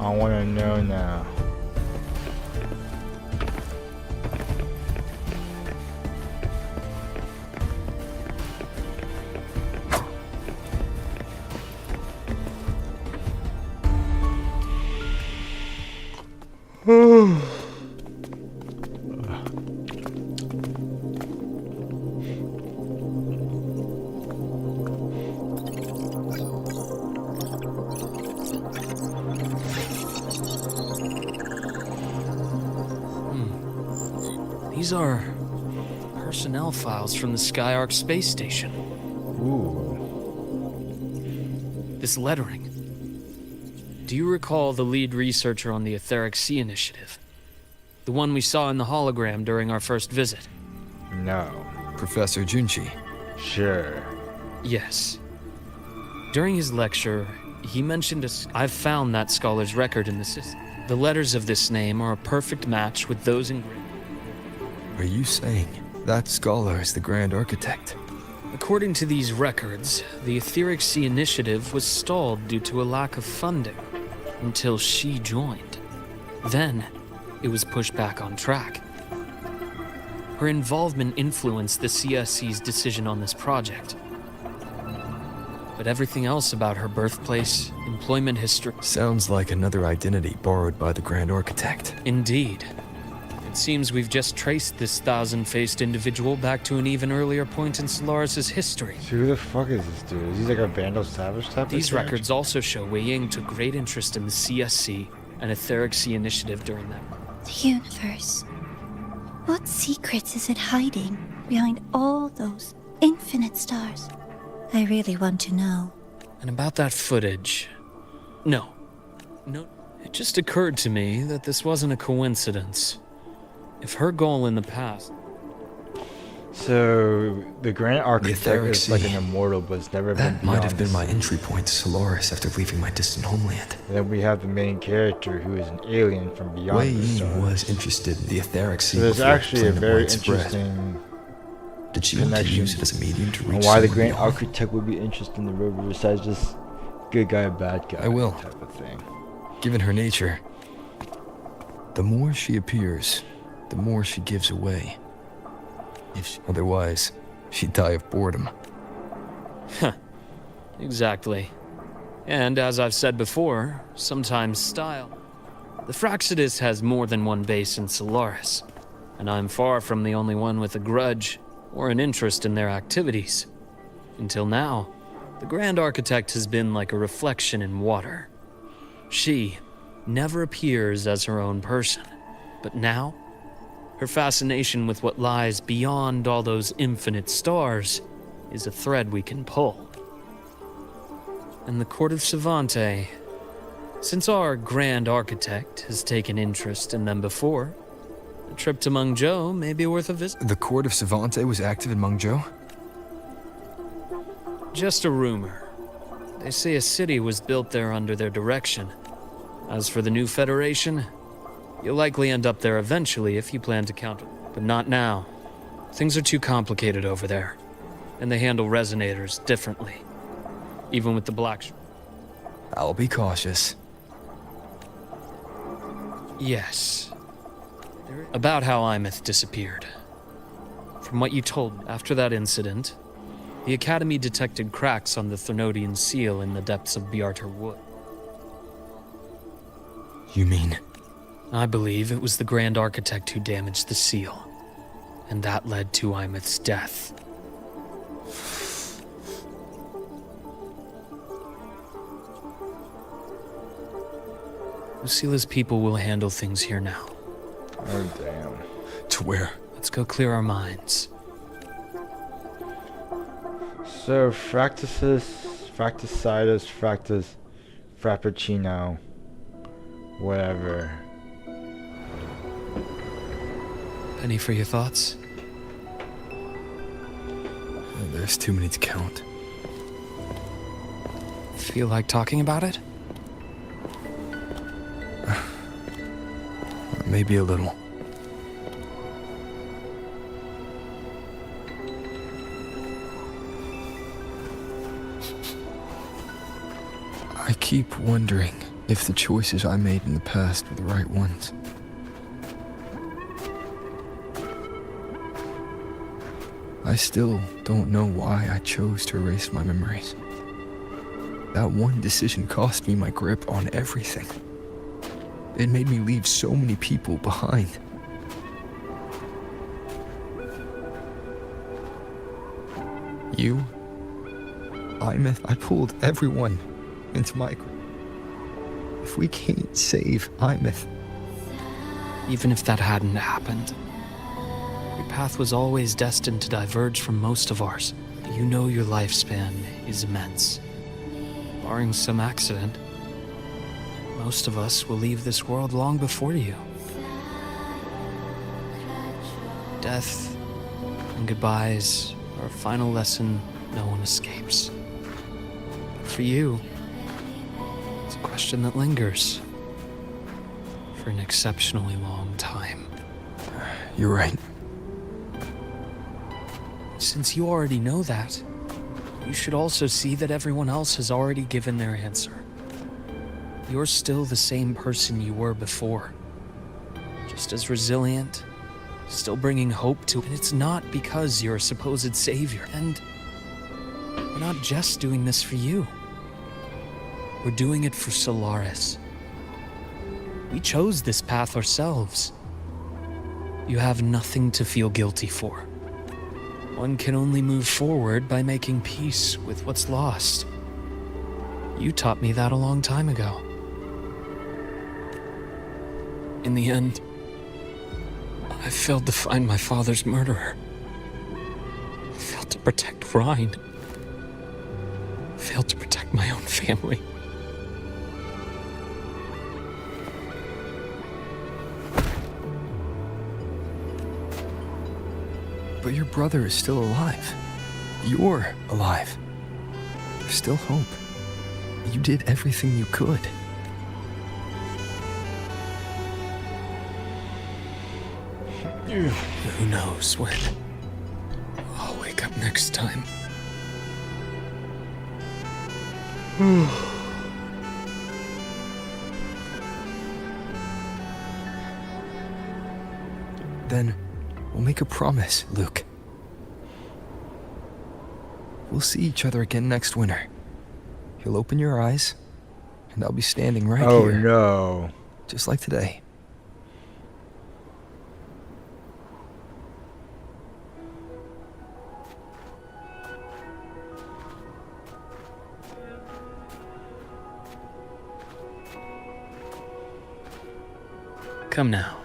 I want to know now. These are personnel files from the Skyark space station. Ooh. This lettering. Do you recall the lead researcher on the Etheric Sea Initiative? The one we saw in the hologram during our first visit? No. Professor Junchi. Sure. Yes. During his lecture, he mentioned I've found that scholar's record in the system. The letters of this name are a perfect match with those engraved. Are you saying that scholar is the Grand Architect? According to these records, the Etheric Sea Initiative was stalled due to a lack of funding until she joined. Then, it was pushed back on track. Her involvement influenced the CSC's decision on this project. But everything else about her birthplace, employment history... Sounds like another identity borrowed by the Grand Architect. Indeed. It seems we've just traced this thousand-faced individual back to an even earlier point in Solaris' history. So who the fuck is this dude? Is he like a Vandal Savage type of These character? records also show Wei Ying took great interest in the CSC and Etheric Sea Initiative during that. The universe. What secrets is it hiding behind all those infinite stars? I really want to know. And about that footage... No. It just occurred to me that this wasn't a coincidence. If her goal in the past... So, the Grand Architect is like an immortal, but it's never been That might have beyond been my this. entry point to Solaris after leaving my distant homeland. And then we have the main character who is an alien from beyond Wei the Ying stars. was interested in the Etheric Sea. So there's before actually a planet very widespread. interesting Did she want to connection use it as a medium to reach on why the someone Grand beyond? Architect would be interested in the rover besides just good guy, bad guy I will. type of thing. Given her nature, the more she appears, the more she gives away. Otherwise, she'd die of boredom. Huh. Exactly. And as I've said before, sometimes style. The Fraxidus has more than one base in Solaris, and I'm far from the only one with a grudge or an interest in their activities. Until now, the Grand Architect has been like a reflection in water. She never appears as her own person, but now, her fascination with what lies beyond all those infinite stars is a thread we can pull. And the Court of Savante, since our Grand Architect has taken interest in them before, a trip to Mengzhou may be worth a visit. The Court of Savante was active in Mengzhou? Just a rumor. They say a city was built there under their direction. As for the new Federation, you'll likely end up there eventually if you plan to counter. But not now. Things are too complicated over there, and they handle resonators differently. Even with the Black... I'll be cautious. Yes. About how Imeth disappeared. From what you told me after that incident, the Academy detected cracks on the Thermodian seal in the depths of Biarter Wood. You mean? I believe it was the Grand Architect who damaged the seal, and that led to Imeth's death. Lucila's people will handle things here now. Oh, damn. To where? Let's go clear our minds. So, Fractusidus, Frappuccino, whatever. Penny for your thoughts? There's too many to count. Feel like talking about it? Maybe a little. I keep wondering if the choices I made in the past were the right ones. I still don't know why I chose to erase my memories. That one decision cost me my grip on everything. It made me leave so many people behind. You, I pulled everyone into my grip. If we can't save Imeth... Even if that hadn't happened, your path was always destined to diverge from most of ours. You know your lifespan is immense. Barring some accident, most of us will leave this world long before you. Death and goodbyes are a final lesson no one escapes. But for you, it's a question that lingers for an exceptionally long time. You're right. since you already know that, you should also see that everyone else has already given their answer. You're still the same person you were before. Just as resilient, still bringing hope to it. And it's not because you're a supposed savior. And we're not just doing this for you. We're doing it for Solaris. We chose this path ourselves. You have nothing to feel guilty for. One can only move forward by making peace with what's lost. You taught me that a long time ago. In the end, I failed to find my father's murderer. I failed to protect Rhine. I failed to protect my own family. But your brother is still alive. You're alive. There's still hope. You did everything you could. Who knows when I'll wake up next time. Then we'll make a promise, Luke. We'll see each other again next winter. You'll open your eyes, and I'll be standing right here. Oh no. Just like today. Come now.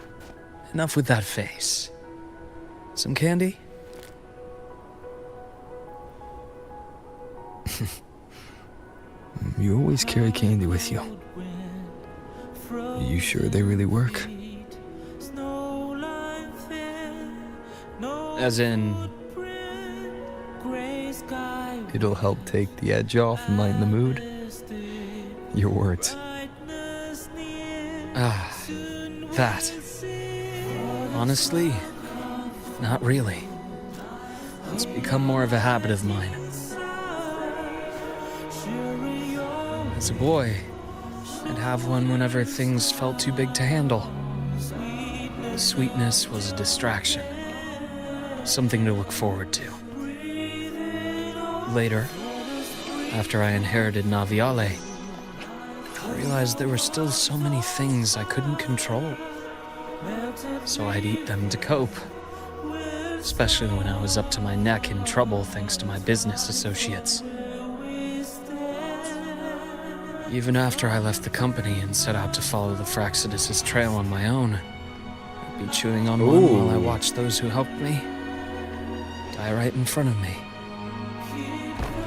Enough with that face. Some candy? You always carry candy with you. Are you sure they really work? As in... It'll help take the edge off and lighten the mood? Your words. Ah, that. Honestly, not really. It's become more of a habit of mine. As a boy, I'd have one whenever things felt too big to handle. The sweetness was a distraction, something to look forward to. Later, after I inherited Naviale, I realized there were still so many things I couldn't control. So I'd eat them to cope, especially when I was up to my neck in trouble thanks to my business associates. Even after I left the company and set out to follow the Fraxidus' trail on my own, I'd be chewing on one while I watched those who helped me die right in front of me.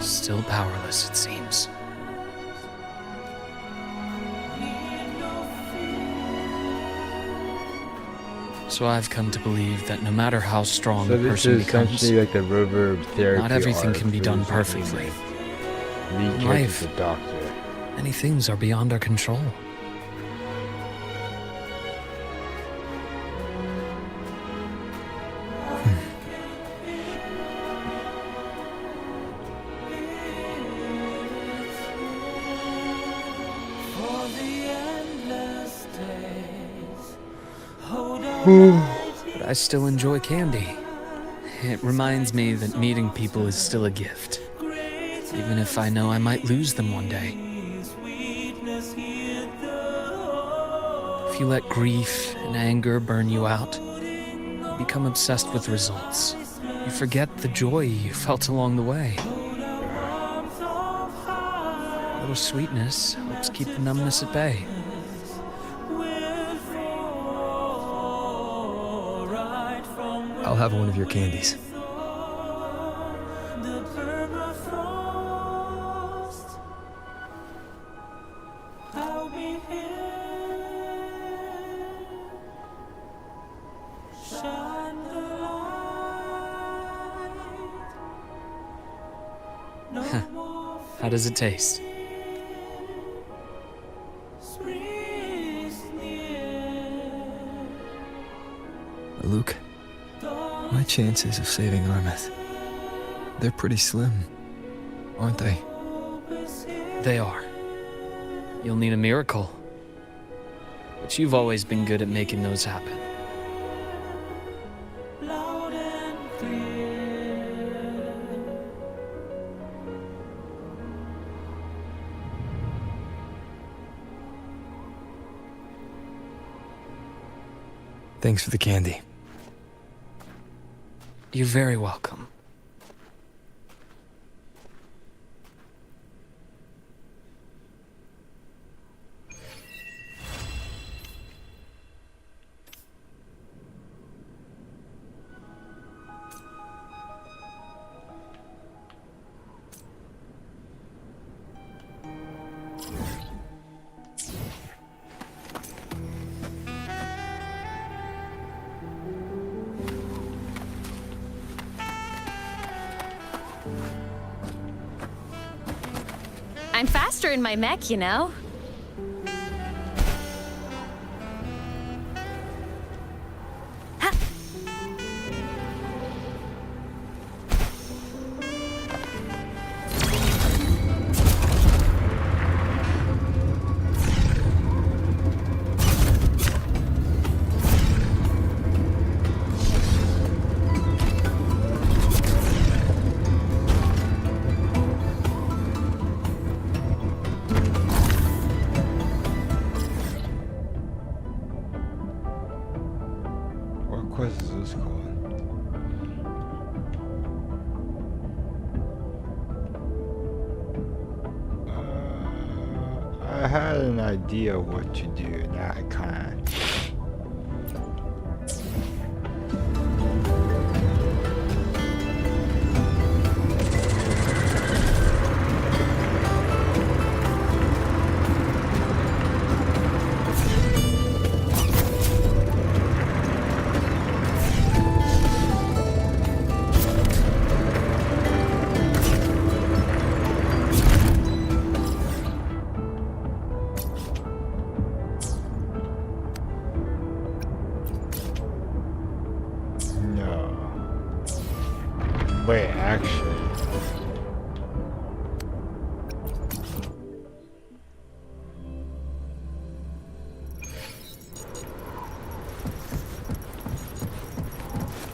Still powerless, it seems. So I've come to believe that no matter how strong a person becomes, essentially like the reverb therapy. not everything can be done perfectly. In life, the doctor. many things are beyond our control. But I still enjoy candy. It reminds me that meeting people is still a gift, even if I know I might lose them one day. If you let grief and anger burn you out, you become obsessed with results. You forget the joy you felt along the way. A little sweetness helps keep the numbness at bay. I'll have one of your candies. How does it taste? Luke, my chances of saving Armeth They're pretty slim, aren't they? They are. You'll need a miracle. But you've always been good at making those happen. Thanks for the candy. You're very welcome. I'm faster in my mech, you know. What quest is this called? I had an idea what to do. Now I can't. Wait, actually.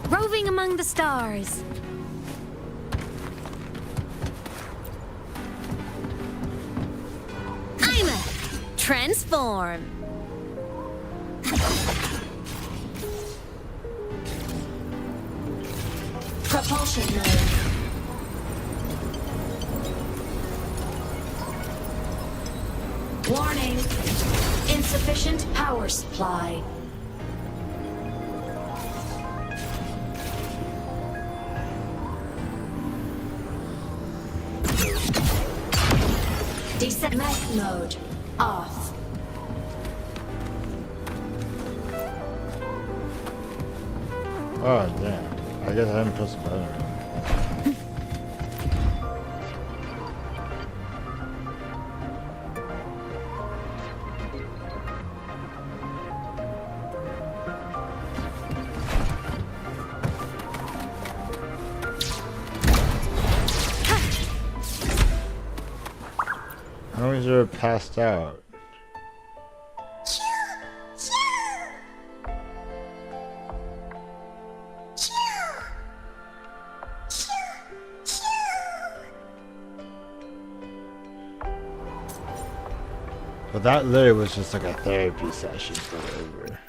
Roving among the stars. I'm a transform. Propulsion mode. Warning. Insufficient power supply. Descent mech mode. Off. Oh, damn. I guess I didn't press the button right. How many are passed out? But that literally was just like a therapy session for over.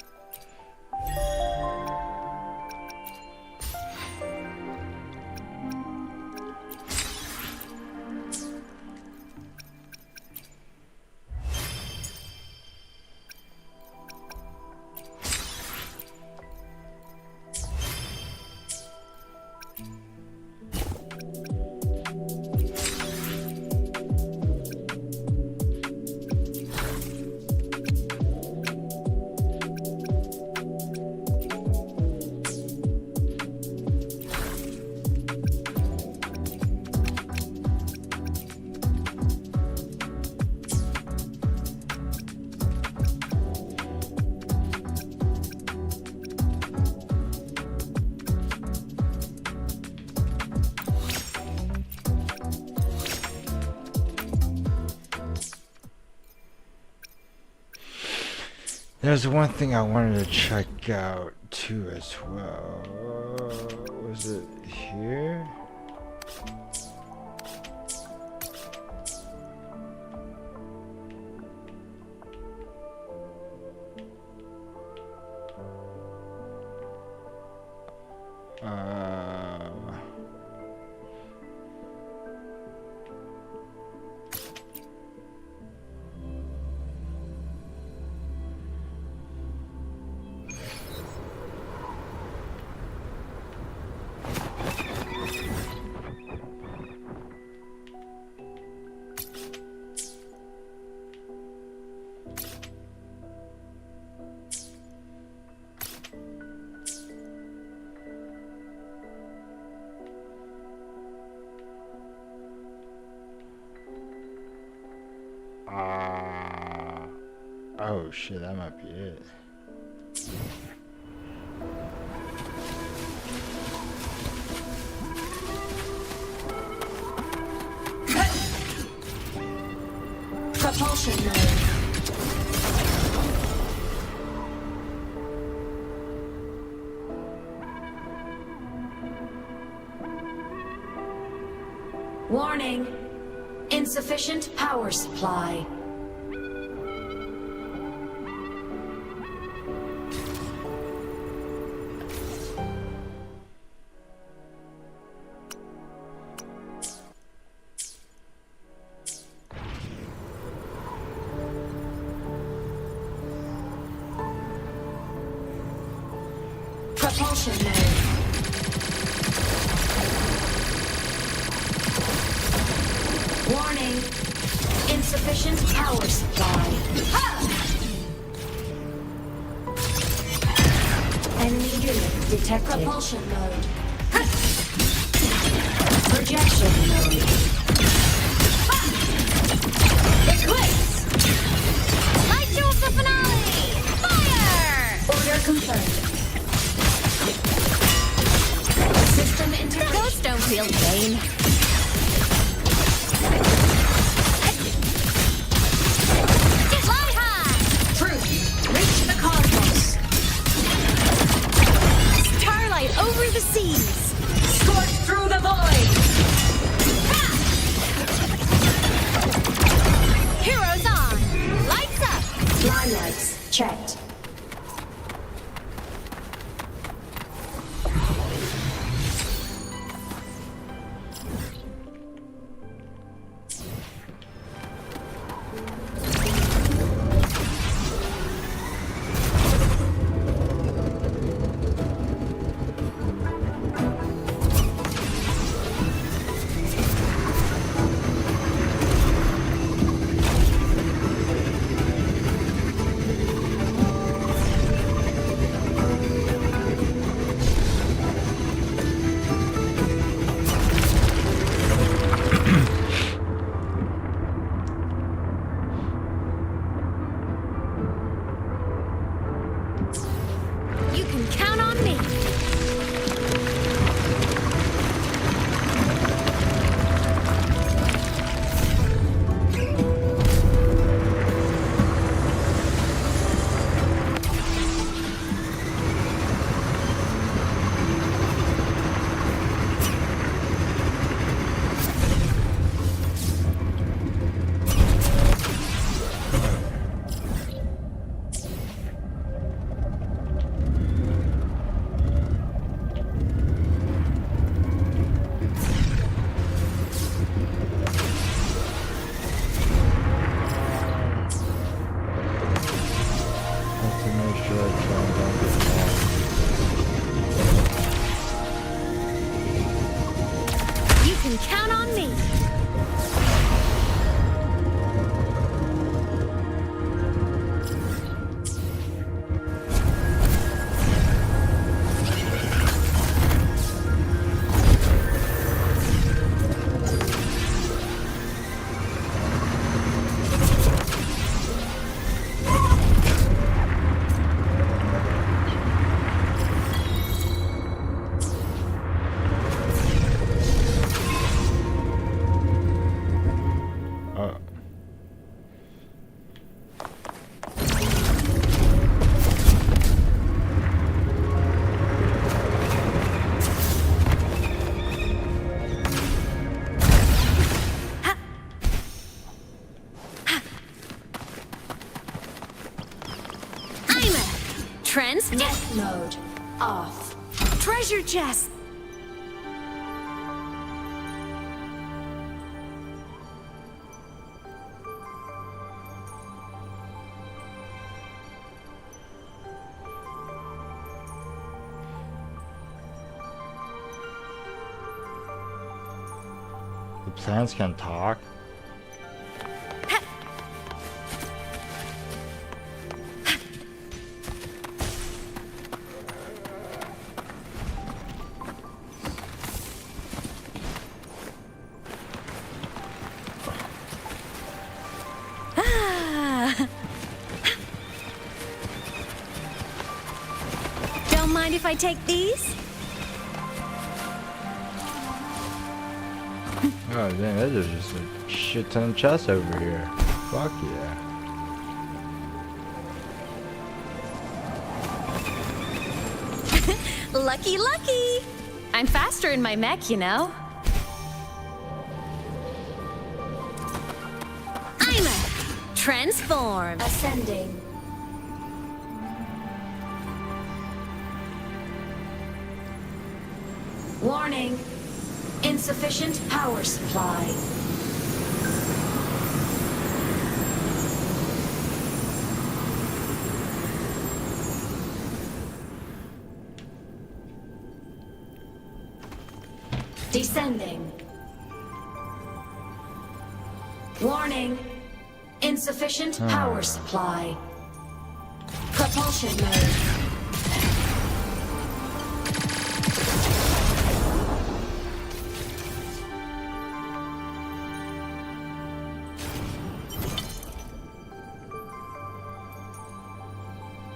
There's one thing I wanted to check out too as well. Was it here? Oh shit, that might be it. Propulsion mode. Warning. Insufficient power supply. Propulsion mode. Warning. Insufficient power supply. Enemy unit detected. Propulsion mode. Projection mode. Eclipse! Light show of the finale! Fire! Order confirmed. System integration. Ghosts don't feel pain. Fly high! Truth. Reach the cosmos. Starlight over the seas. Scorch through the void. Heroes on! Lights up! Fly lights checked. off. Treasure chest! The plants can talk. Don't mind if I take these? Oh dang, there's just a shit ton of chests over here. Fuck yeah. Lucky, lucky! I'm faster in my mech, you know. I'm a transform. Ascending. Warning. Insufficient power supply. Descending. Warning. Insufficient power supply. Propulsion mode.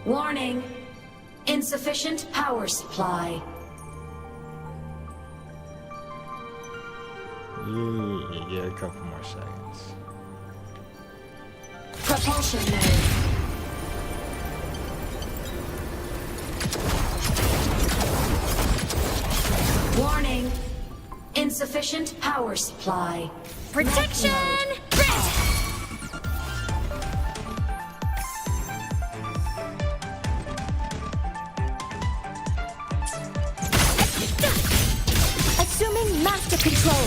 Warning. Insufficient power supply. Yeah, a couple more seconds. Propulsion mode. Warning. Insufficient power supply. Protection! Assuming master control.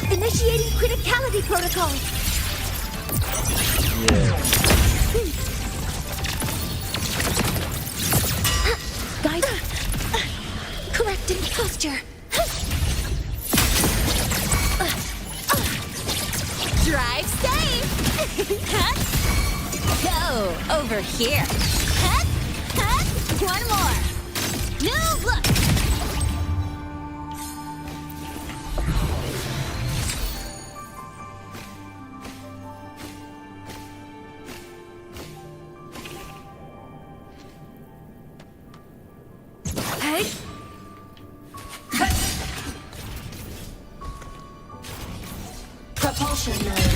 Initiating criticality protocol. Yeah. Guide. Correcting posture. Drive safe. Go over here. One more. New look. Propulsion mode.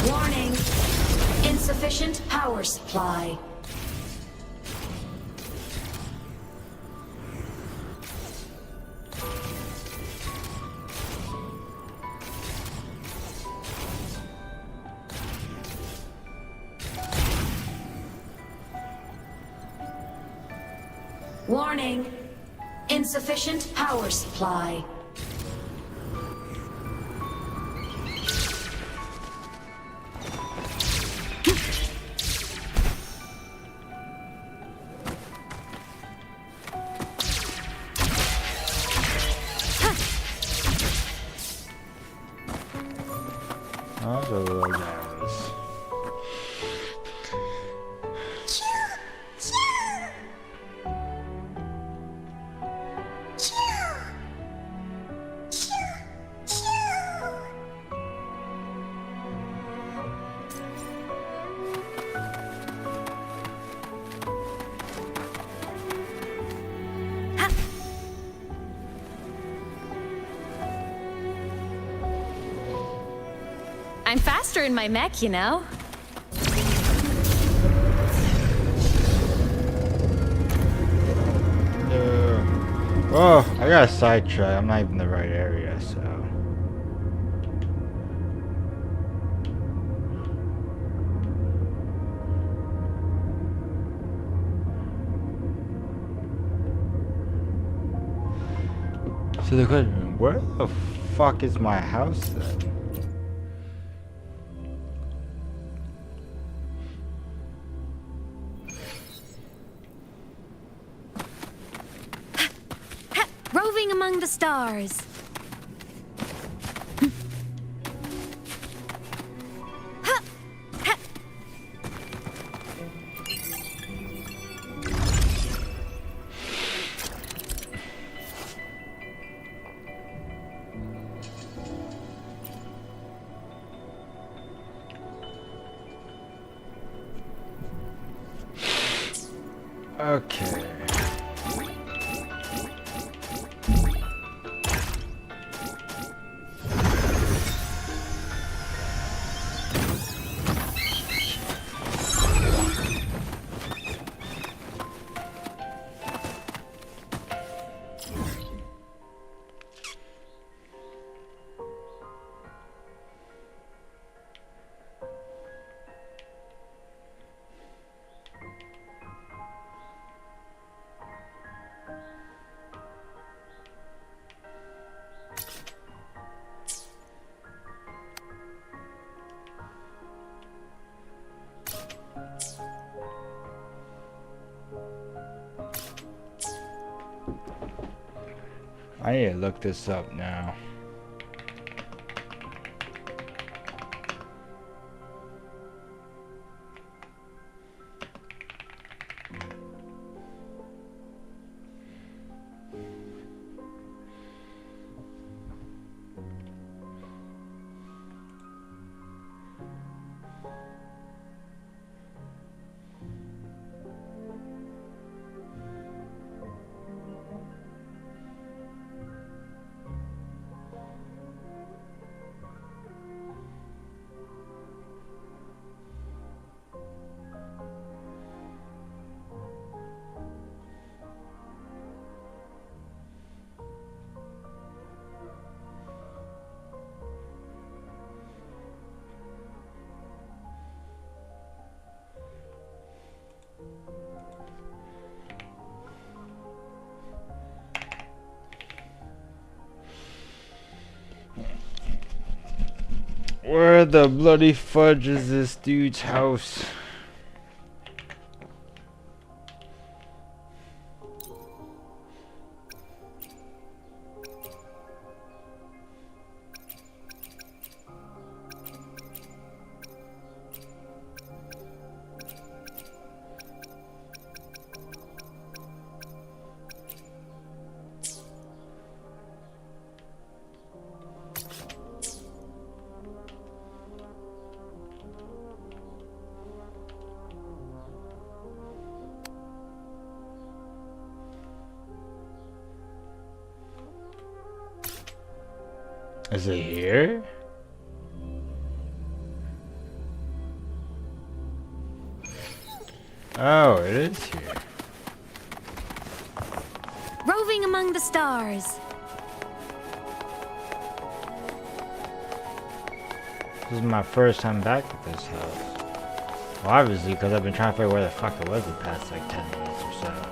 Warning. Insufficient power supply. Warning. Insufficient power supply. Oh, the little guys. I'm faster in my mech, you know. Oh, I got sidetracked. I'm not even in the right area, so. So the question, where the fuck is my house then? Roving among the stars. Okay. I need to look this up now. Where the bloody fudge is this dude's house? Is it here? Oh, it is here. Roving among the stars. This is my first time back at this house. Well, obviously, because I've been trying to figure where the fuck it was the past like 10 minutes or so.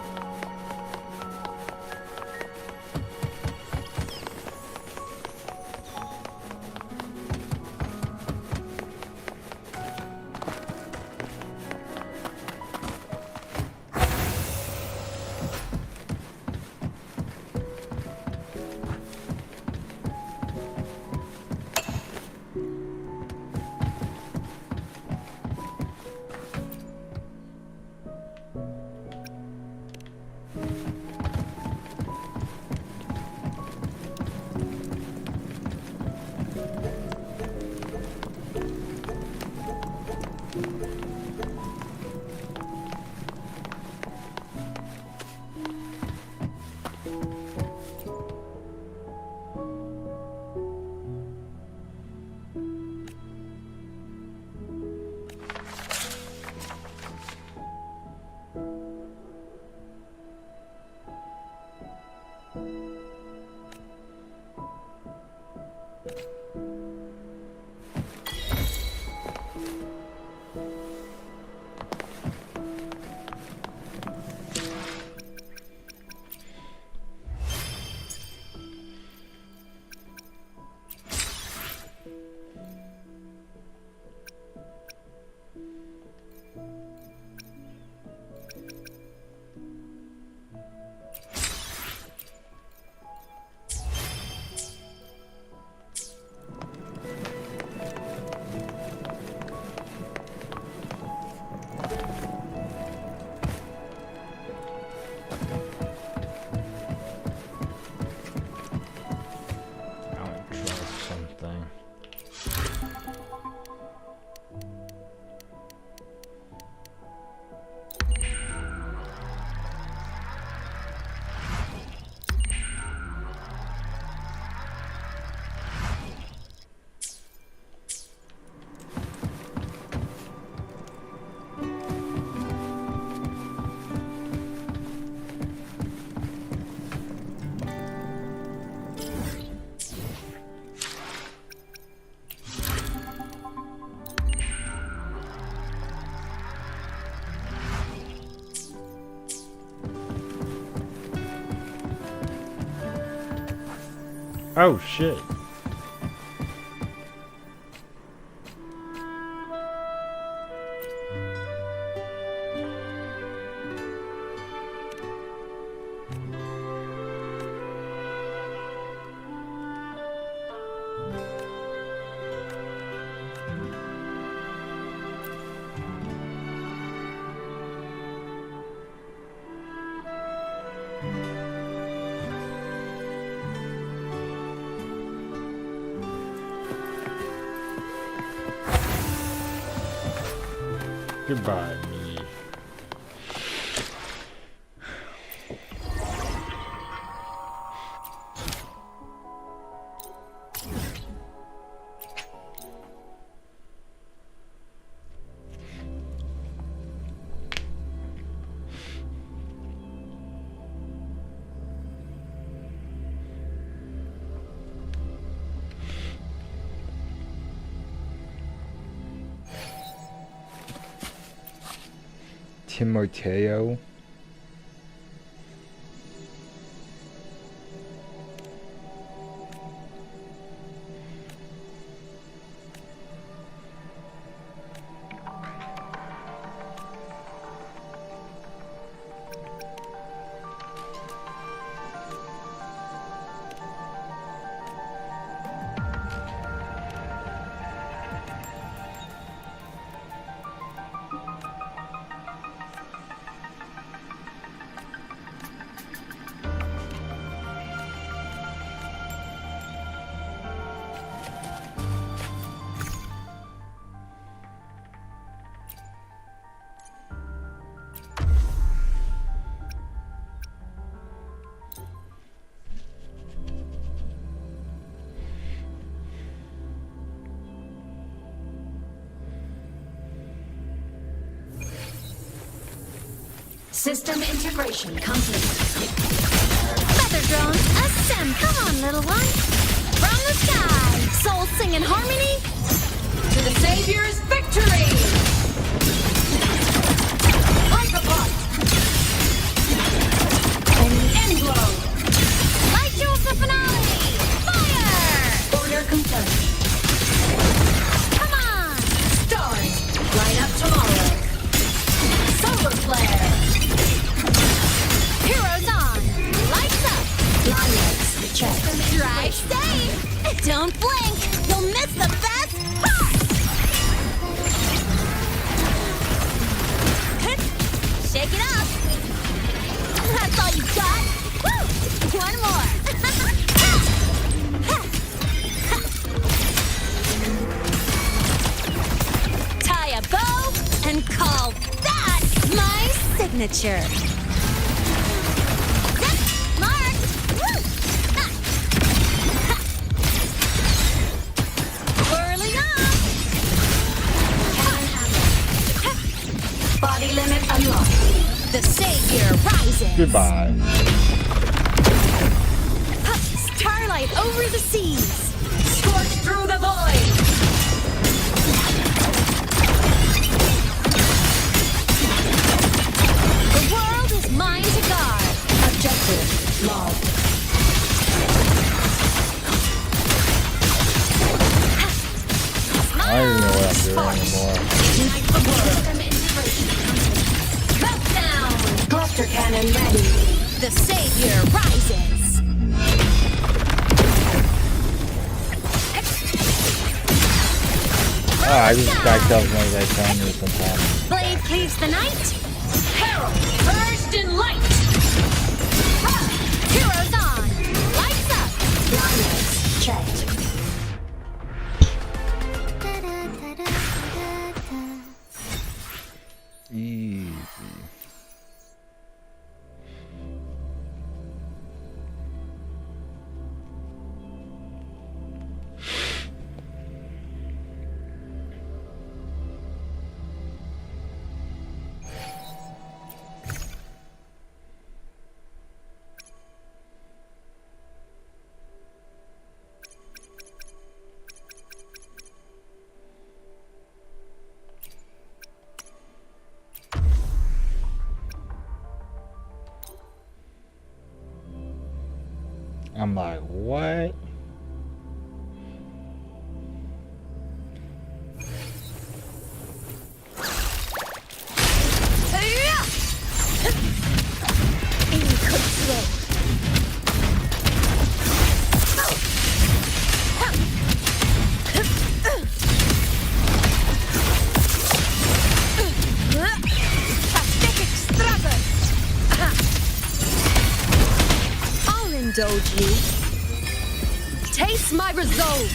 Oh shit. Goodbye, me. Timoteo. System integration complete. Feather drones, ascend. Come on, little one. From the sky, souls sing in harmony. To the Savior's victory! Hyperpod! End blow! Light you up the finale. Fire! Order confirmed. Come on. Stars, light up tomorrow. Solar flare! Heroes on. Lights up. Lioness, check. Drive safe. Don't blink. You'll miss the best part. Shake it up. That's all you got. Woo! One more. Tie a bow and call that my signature. Marked. Woo! Whirling up. Body limit unlocked. The Savior rises. Goodbye. Starlight over the seas. Scorch through the void! The world is mine to guard. Objective logged. I don't even know what I'm doing anymore. Ignite the world. Meltdown! Cluster cannon ready. The Savior rises. Oh, I just backed up when I tell you sometimes. Blade cleaves the night. Herald, first in light! Heroes on. Lights up. Lioness, checked. Easy. I'm like, what? indulge you. Taste my resolve.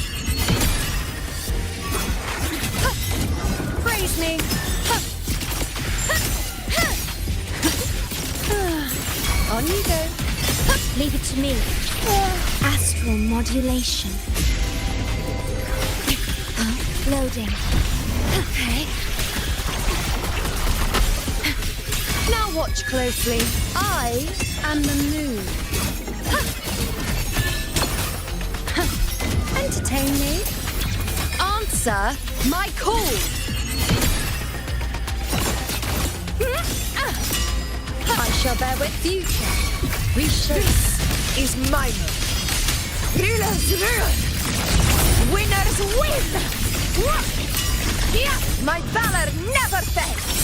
Praise me. On you go. Leave it to me. Astral modulation. Loading. Okay. Now watch closely. I am the moon. Entertain me. Answer my call. I shall bear with future. This is my moment. Rulers rule. Winners win. My valor never fades.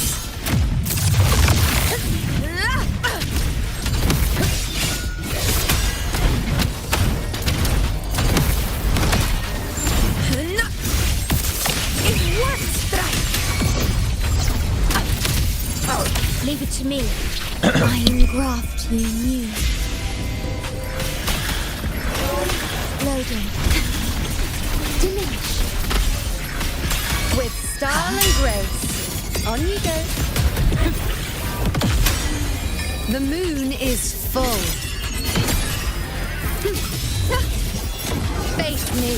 In one strike. Leave it to me. I engraft you new. Loading. Diminish. With style and grace. On you go. The moon is full. Face me.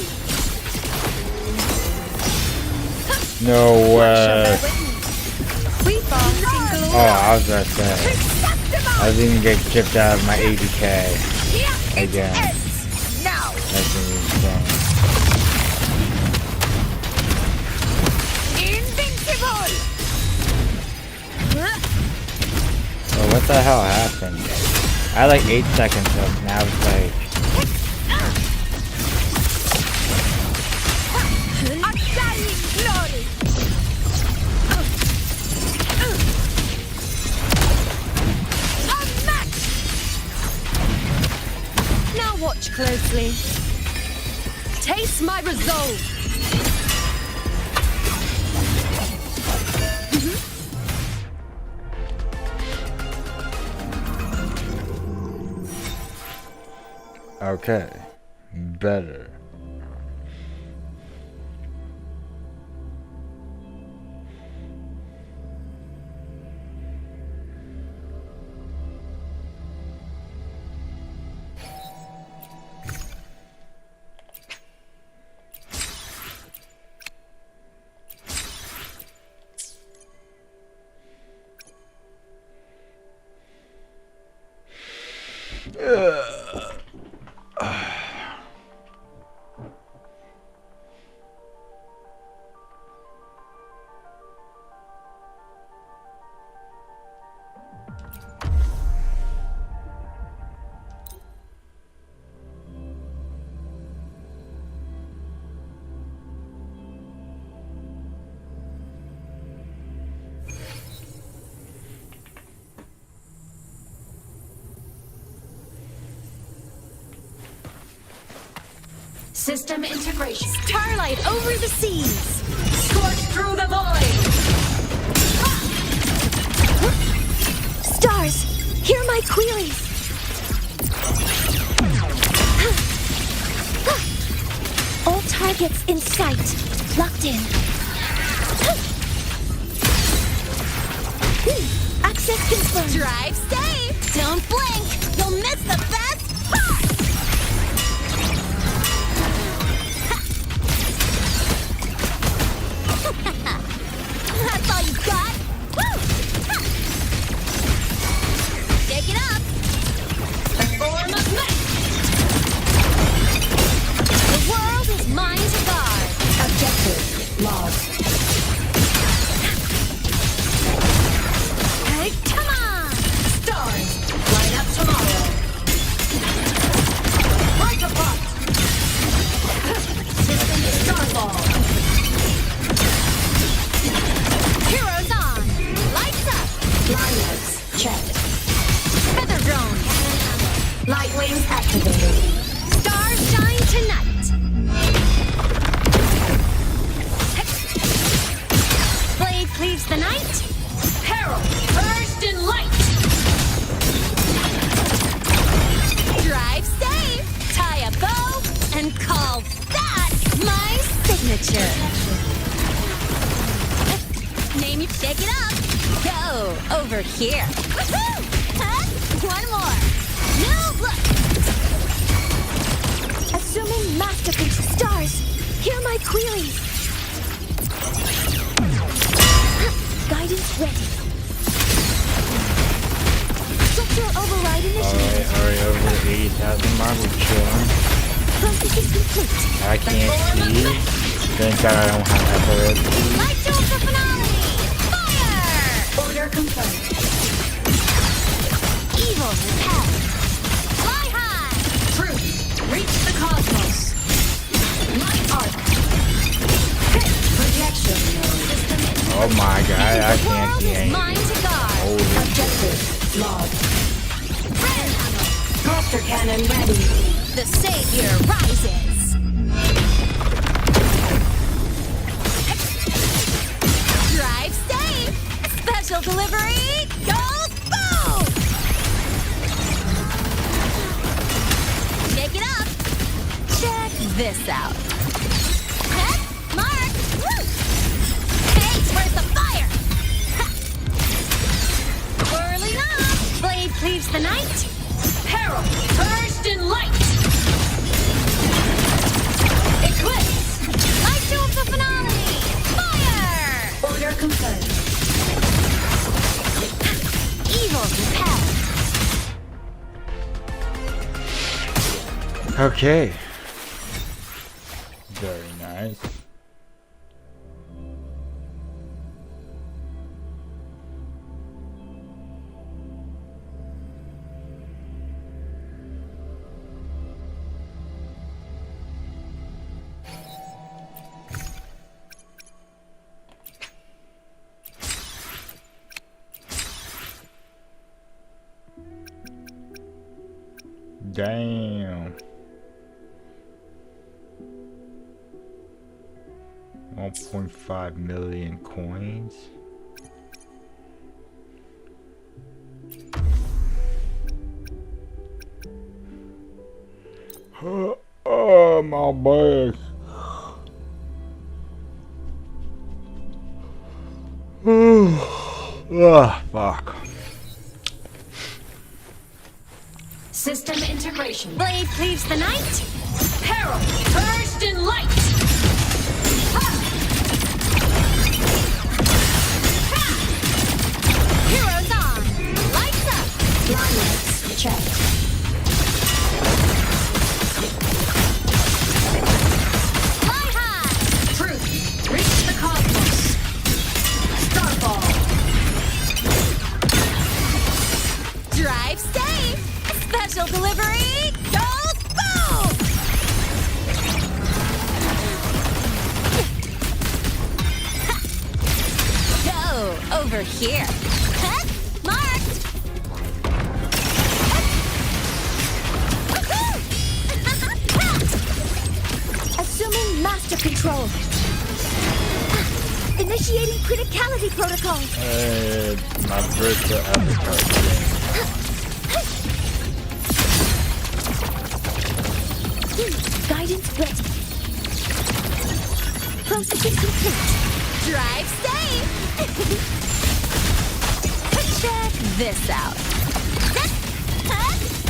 No way. We fast in glory. Oh, I was about to say. I was even get chipped out of my 80k again. Now. That's insane. Invincible. Oh, what the hell happened? I had like 8 seconds left. Now it's like. Undying glory. Now watch closely. Taste my resolve. Okay. Better. System integration. Starlight over the seas. Scorch through the void. Stars, hear my queries. All targets in sight. Locked in. Access confirmed. Drive safe. Don't blink. You'll miss the best part. That's all you got? Woo! Ha! Pick it up! The form of might. The world is mine to guard. Objective lost. Hey, come on! Stars, line up tomorrow. Break apart. System Starball. Heroes on! Lights up! Lineups checked. Feather drone! Light wings activated. Stars shine tonight! Blade cleaves the night! Herald, burst in light. Drive safe! here. Woohoo! Huh? One more. Now look. Assuming masterpiece stars, hear my queries. Guidance ready. Structural override initiated. Alright, over 80,000 marble chilling. Processing complete. I can't see. Thank God I don't have FOS. Light show for finale! Fire! Order confirmed. Evil repelled. Fly high! Truth. Reach the cosmos. Light arc. Hit. Projection node. Oh my God, I can't see anything. Mine to guard. Objective. Logged. Red ammo. Cluster cannon ready. The savior rises. Drive safe. Special delivery goes boom. Shake it up. Check this out. Head, mark. Woo. Hey, where's the fire? Ha. Whirling up. Blade cleaves the night. Herald. Purged in light. Eclipse. Light show of the finale. Fire. Order confirmed. Evil repelled. Okay. Very nice. Damn. 1.5 million coins. Oh, my back. Ah, fuck. System integration. Blade cleaves the night. Herald. Purged in light. Heroes on. Lights up. Blindness checked. Fly high. Truth. Reach the cosmos. Starfall. Drive safe. Special delivery goes boom. Go over here. Huh? Marked. Assuming master control. Initiating criticality protocol. My first avatar thing. Guidance ready. Processing complete. Drive safe. Check this out.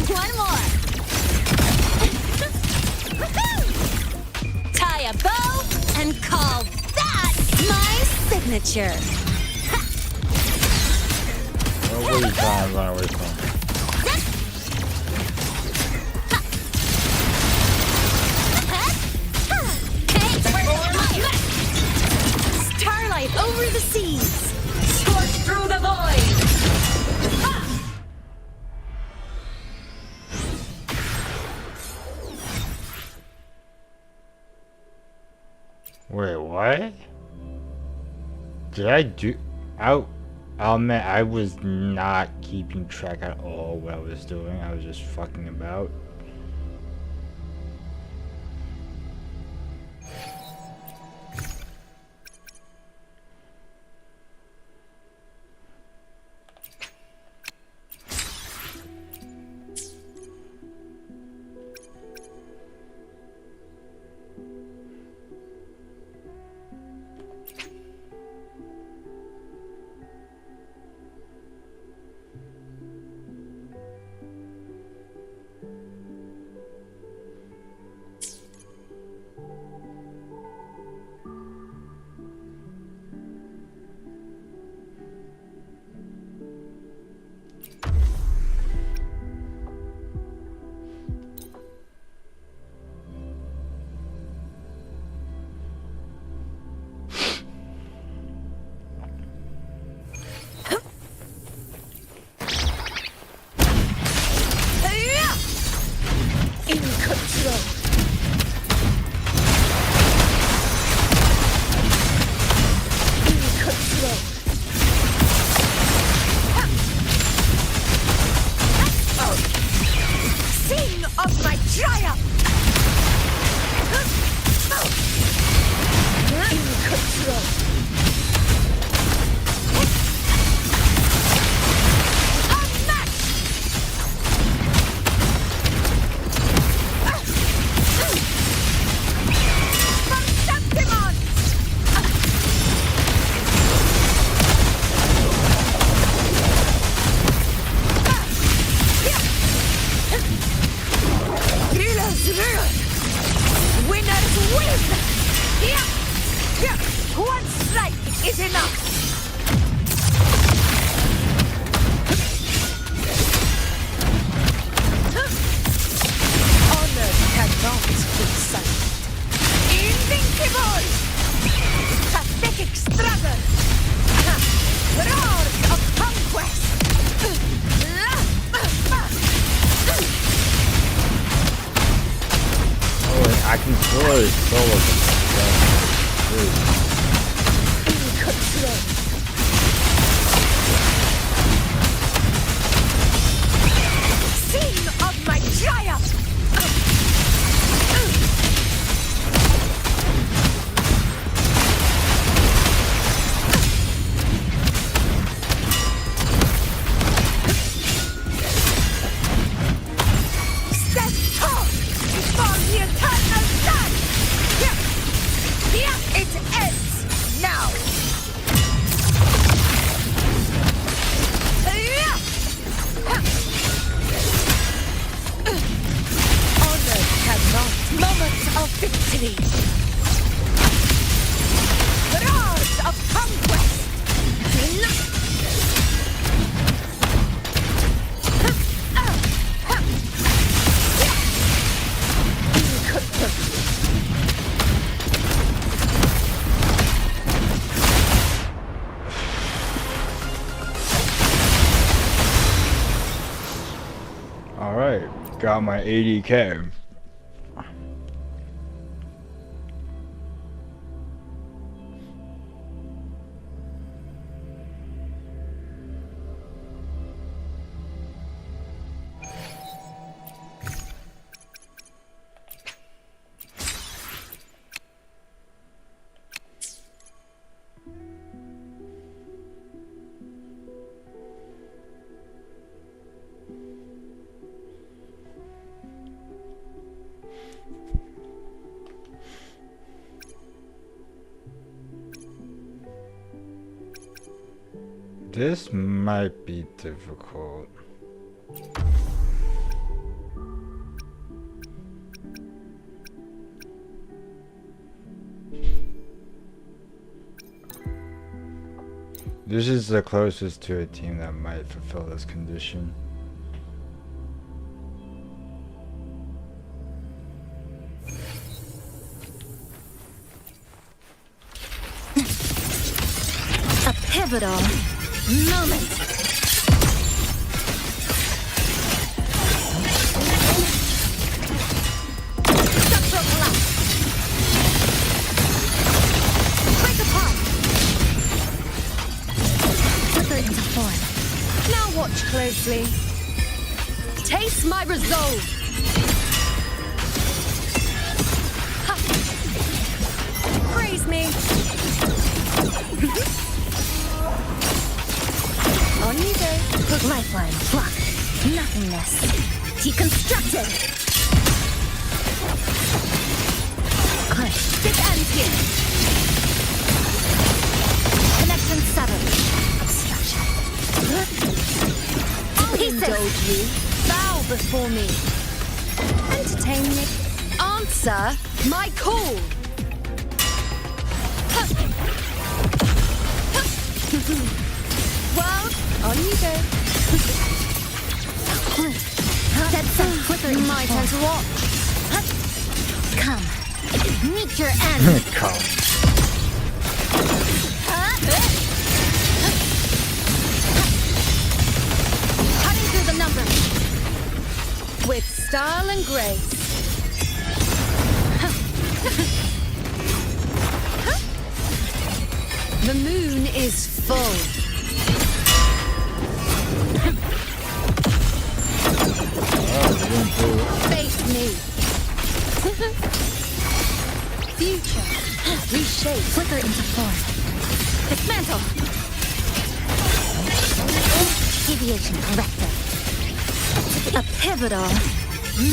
One more. Tie a bow and call that my signature. What are you trying to run away from? Starlight over the seas. Scorch through the void. Wait, what? Did I do? I'll admit I was not keeping track at all what I was doing. I was just fucking about. dry up! In control. Winners win! One strike is enough! Honor cannot be silent. Invincible! Pathetic struggle! Roars of conquest! I can solo In control. Scene of my triumph! Step tall before the eternal sun! It ends now! Honor cannot. Moments of victory! Roars of conquest! Alright, got my 80k. This might be difficult. This is the closest to a team that might fulfill this condition. A pivotal moment. Structural collapse. Break apart. Flicker into form. Now watch closely. Taste my resolve. Ha. Praise me. On you go. Hook lifeline. Block. Nothingness. Deconstructed. Click. Big ends here. Connection severed. Obstruction. I'll indulge you. Bow before me. Entertain me. Answer my call. Well, on you go. That's some flickering. My turn to watch. Come. Meet your end. Come. Cutting through the numbers. With style and grace. The moon is full. Face me. Future. Reshape. Flicker into form. Dismantle. Deviation corrected. A pivotal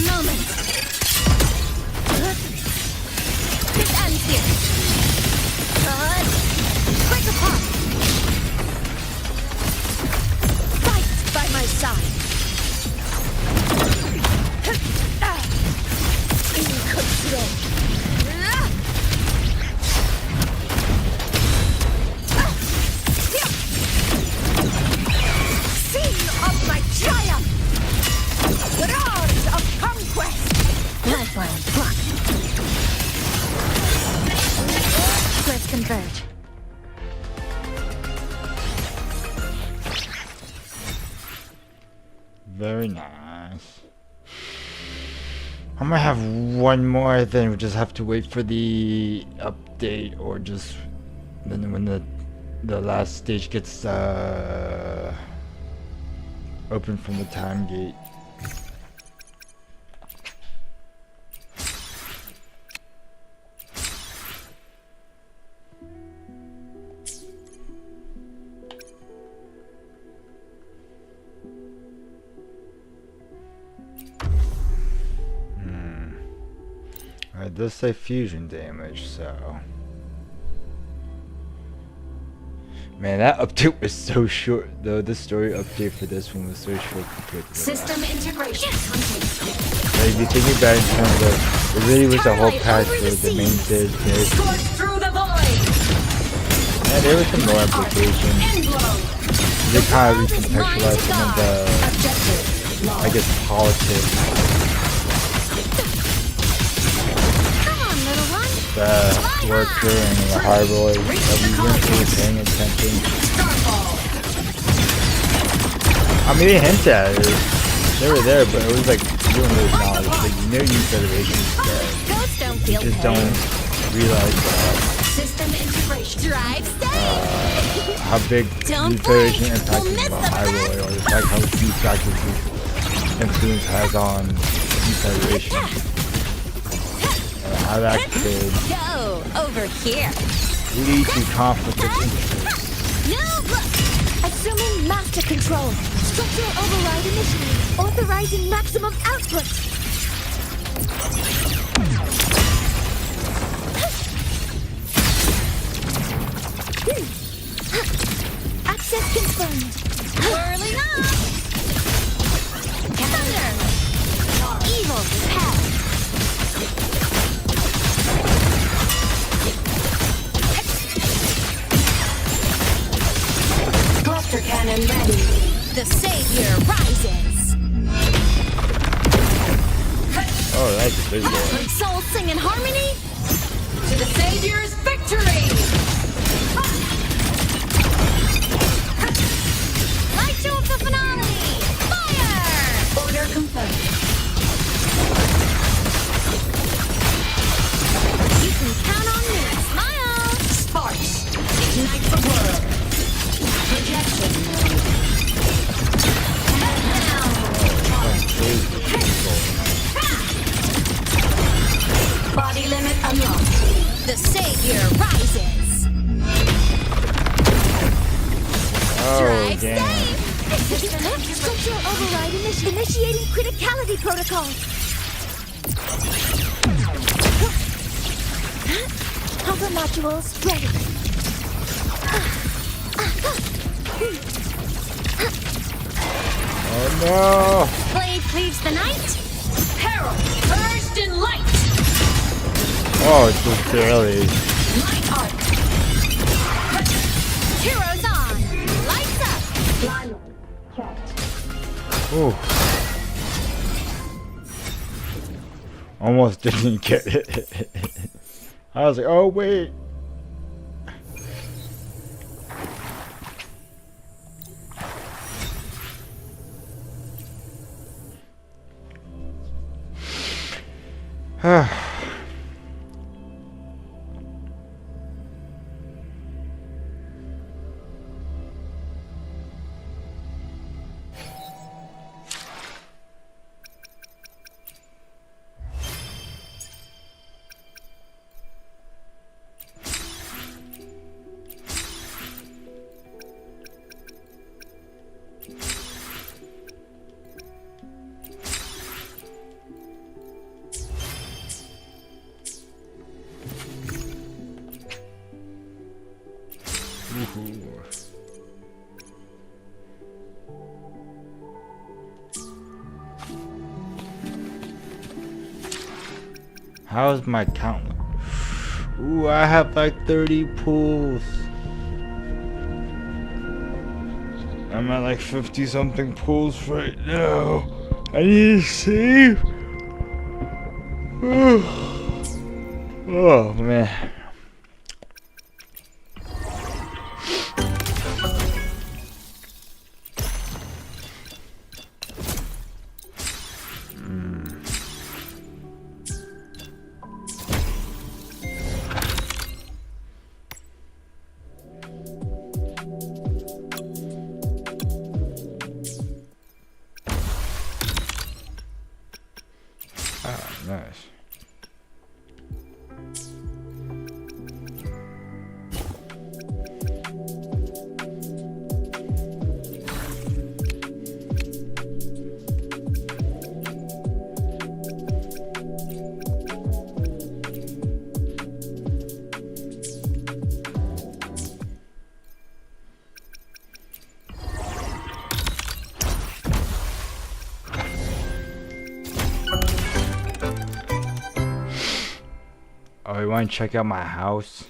moment. This ends here. Quick apart. Fight by my side. In control. Scene of my triumph! Roars of conquest! Lifeline blocked. Let's converge. Very nice. I might have one more, then we just have to wait for the update, or just then when the last stage gets open from the time gate. It does say fusion damage, so... Man, that update was so short, though. The story update for this one was so short compared to the System integration complete. So if you think about it in terms of, it really was a whole patch for the main stage. Scorch through the void. Yeah, there was some more applications. They kind of recontextualized some of the, I guess, politics. The worker and the hardboy that we weren't really paying attention. I mean, they hinted at it. They were there, but it was like, you don't really acknowledge it. Like, you know New Federation is there. You just don't realize System integration. how big New Federation impact is on Hyrule, or just like how few factors influence has on New Federation. How that could Go over here. lead to conflict of interest. Now look. Assuming master control. Structural override initiated. Authorizing maximum output. Access confirmed. Whirling up. Thunder. Evil repelled. Cluster cannon ready. The savior rises. Oh, that's a big one. Soul sing in harmony. To the savior's victory. Light show of the finale. Fire. Order confirmed. You can count on me. Smile. Sparks. Ignite the world. Projection mode. Body limit unlocked. The savior rises. Oh, Drive damn. safe. Structural override initiating criticality protocol. Hover modules ready. Oh no! Blade cleaves the night. Herald, burst in light. Oh, it's just barely. Light art. Heroes on. Lights up. Line checked. Ooh. Almost didn't get it. I was like, oh wait. How's my count? Ooh, I have like 30 pulls. I'm at like 50 something pulls right now. I need to save. Oh man. Nice. Oh, you want to check out my house?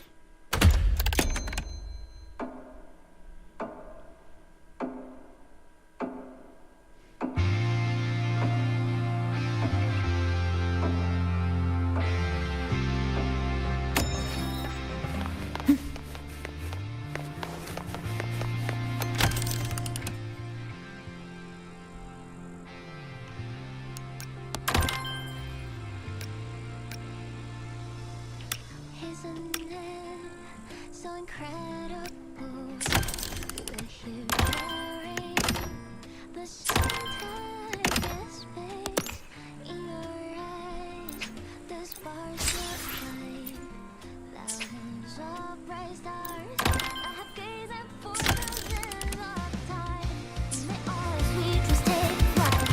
Isn't it so incredible? We're here sharing the same space in your eyes. The sparks of light, thousands of bright stars. I have gazed at for thousands of times, and they always we just take flight.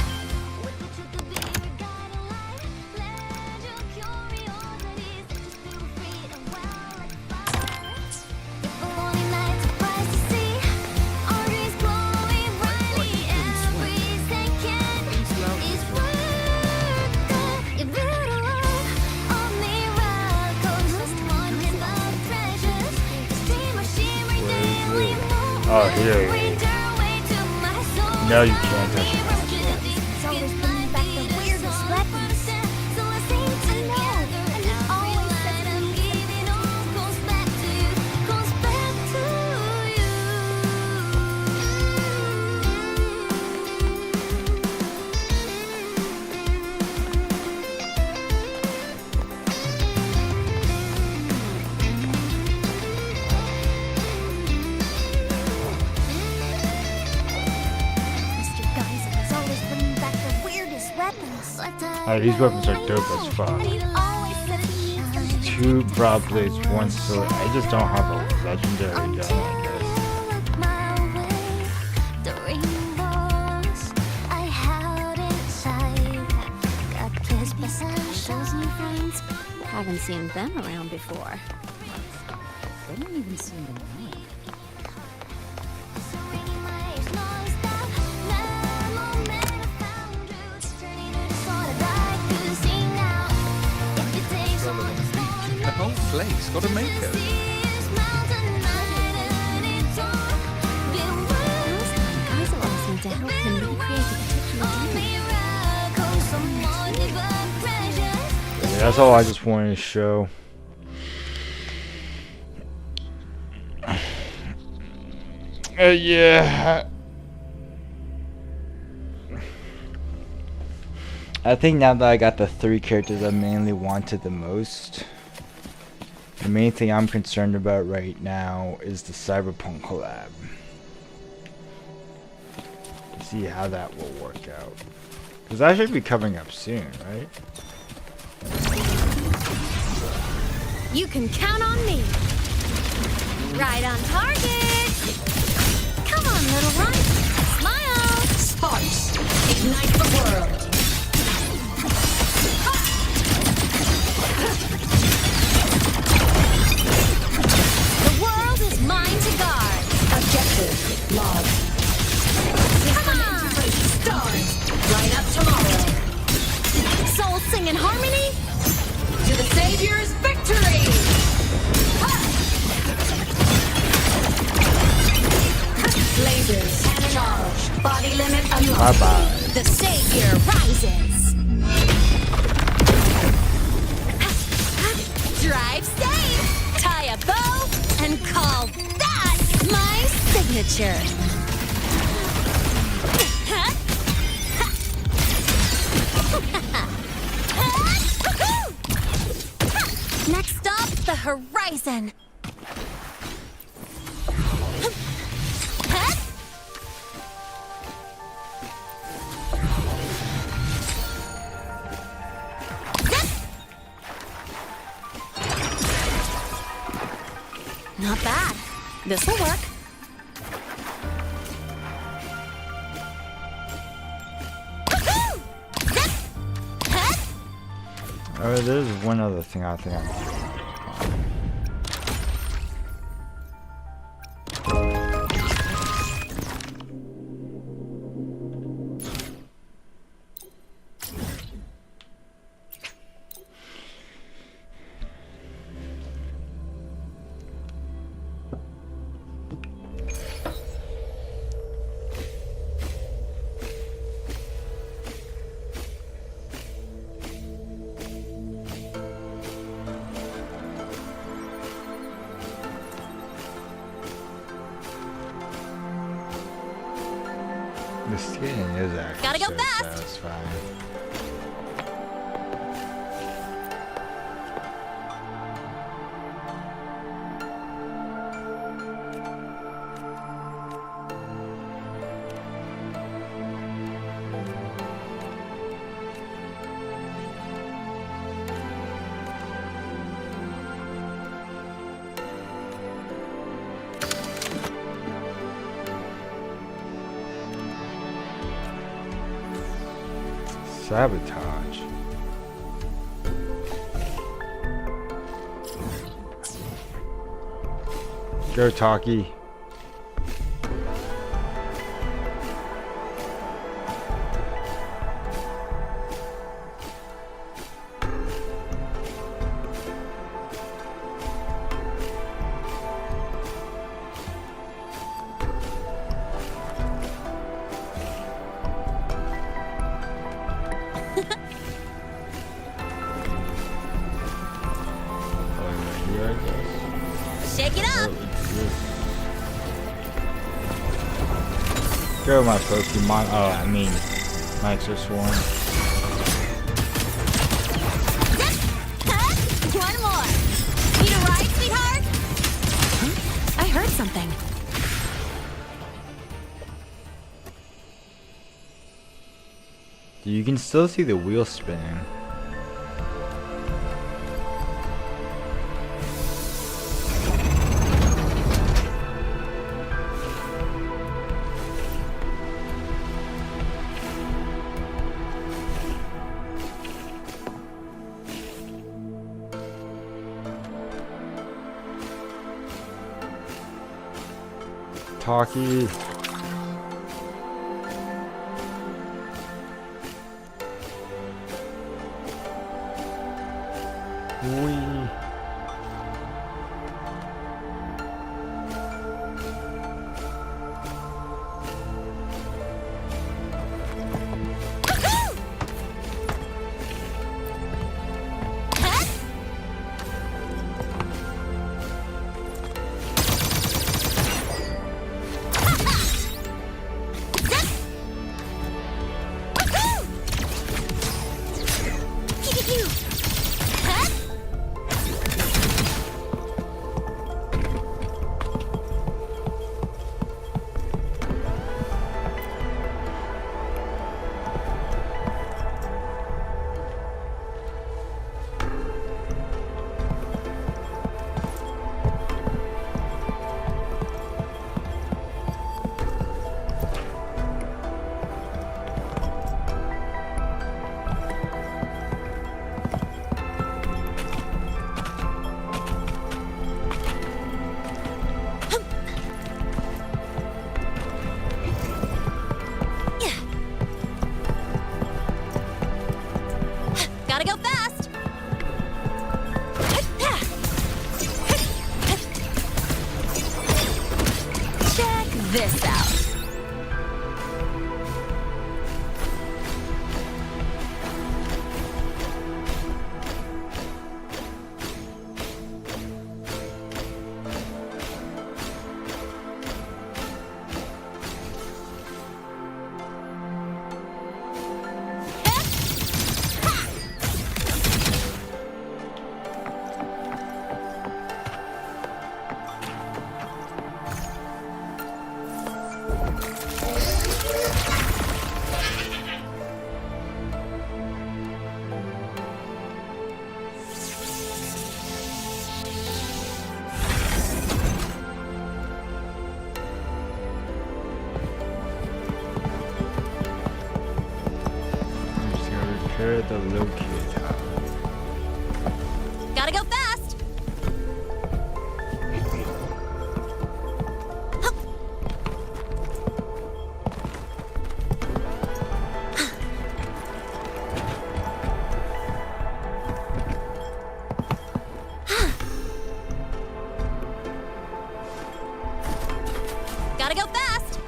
With the truth to be your guiding light, let your curiosity set you still free and well like fire. If a lonely night surprised to see our dreams glowing brightly, every second is worth it. You're beautiful, all miracles, abundant of treasures. Stream of shimmering daily moments. Oh, here. Bring your way to my soul. No, you can't touch it. It's always bringing back the weirdest weapons. So let's sing together, and it always sets me giving all goes back to you, goes back to you. Mr. Geyser is always bringing back the weirdest weapons. Oh, these weapons are dope as fuck. Two broad blades, one sword. I just don't have a legendary gun, I guess. The rainbows I held inside got kissed by sunshine. Those new friends, haven't seen them around before. They don't even seem to know it. The whole place got a makeover. Geyser asked me to help him recreate a particular dream. Yeah, that's all I just wanted to show. Yeah. I think now that I got the 3 characters I mainly wanted the most, the main thing I'm concerned about right now is the Cyberpunk collab. To see how that will work out. Because that should be coming up soon, right? You can count on me. Right on target. Come on, little one. Smile. Sparks, ignite the world. The world is mine to guard. Objective logged. Come on. Stars, light up tomorrow. Soul sing in harmony. To the Bye-bye. The savior rises. Drive safe. Tie a bow and call that my signature. Next stop, the horizon. Not bad. This'll work. Oh, there's one other thing I think I the skating is actually Gotta go so fast. satisfying. Sabotage. Go, Taki. Shake it up. Go, my Pokemon. Oh, I mean, Nitro Swarm. One more. Need a ride, sweetheart? Huh? I heard something. You can still see the wheel spinning. Taki. Wee. Repair the locator tower. Gotta go fast! Gotta go fast!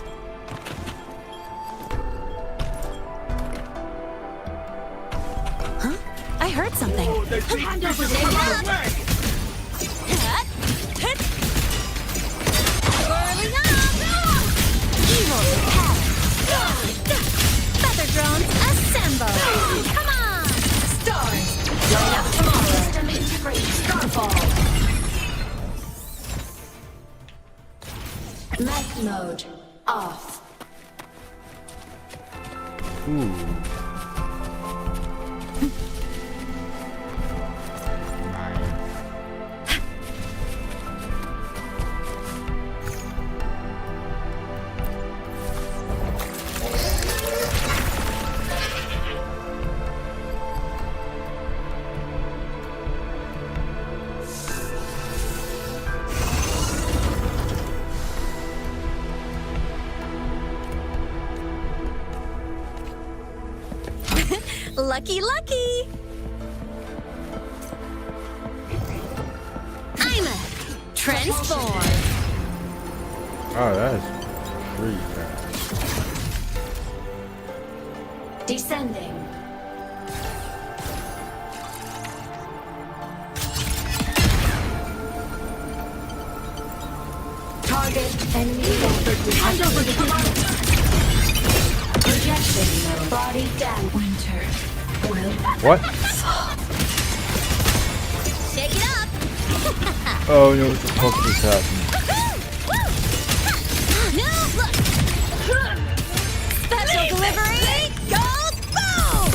Huh? I heard something. Hand over there. Whirling up! Evil repel! Feather drones, assemble! Come on! Stars, light up tomorrow. System integrate. Starfall. Mech mode off. Ooh. Lucky, lucky! I'm a transform! Oh, that is pretty fast. Descending. Target enemy. Hand over the command. Projection mode. Body down. Winter. Will. What? Shake it up! Oh no, what the fuck just happened? No, look! Special delivery! Goes boom!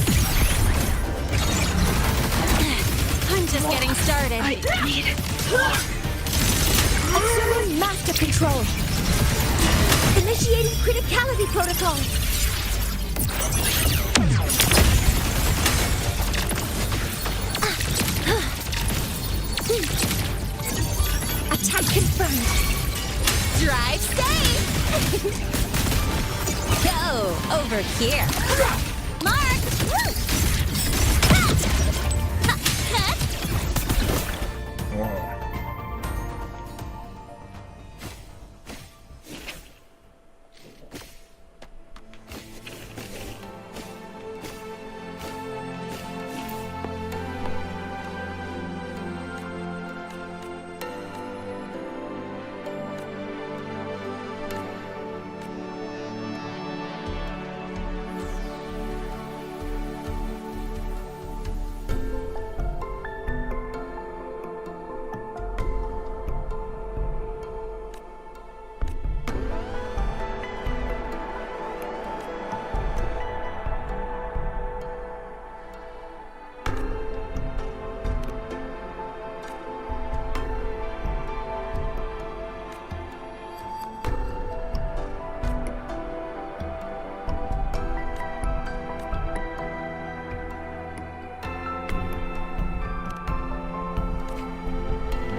I'm just getting started. I need it. Assuming master control. Initiating criticality protocol. Attack confirmed. Drive safe. Go over here. Mark. Whoa.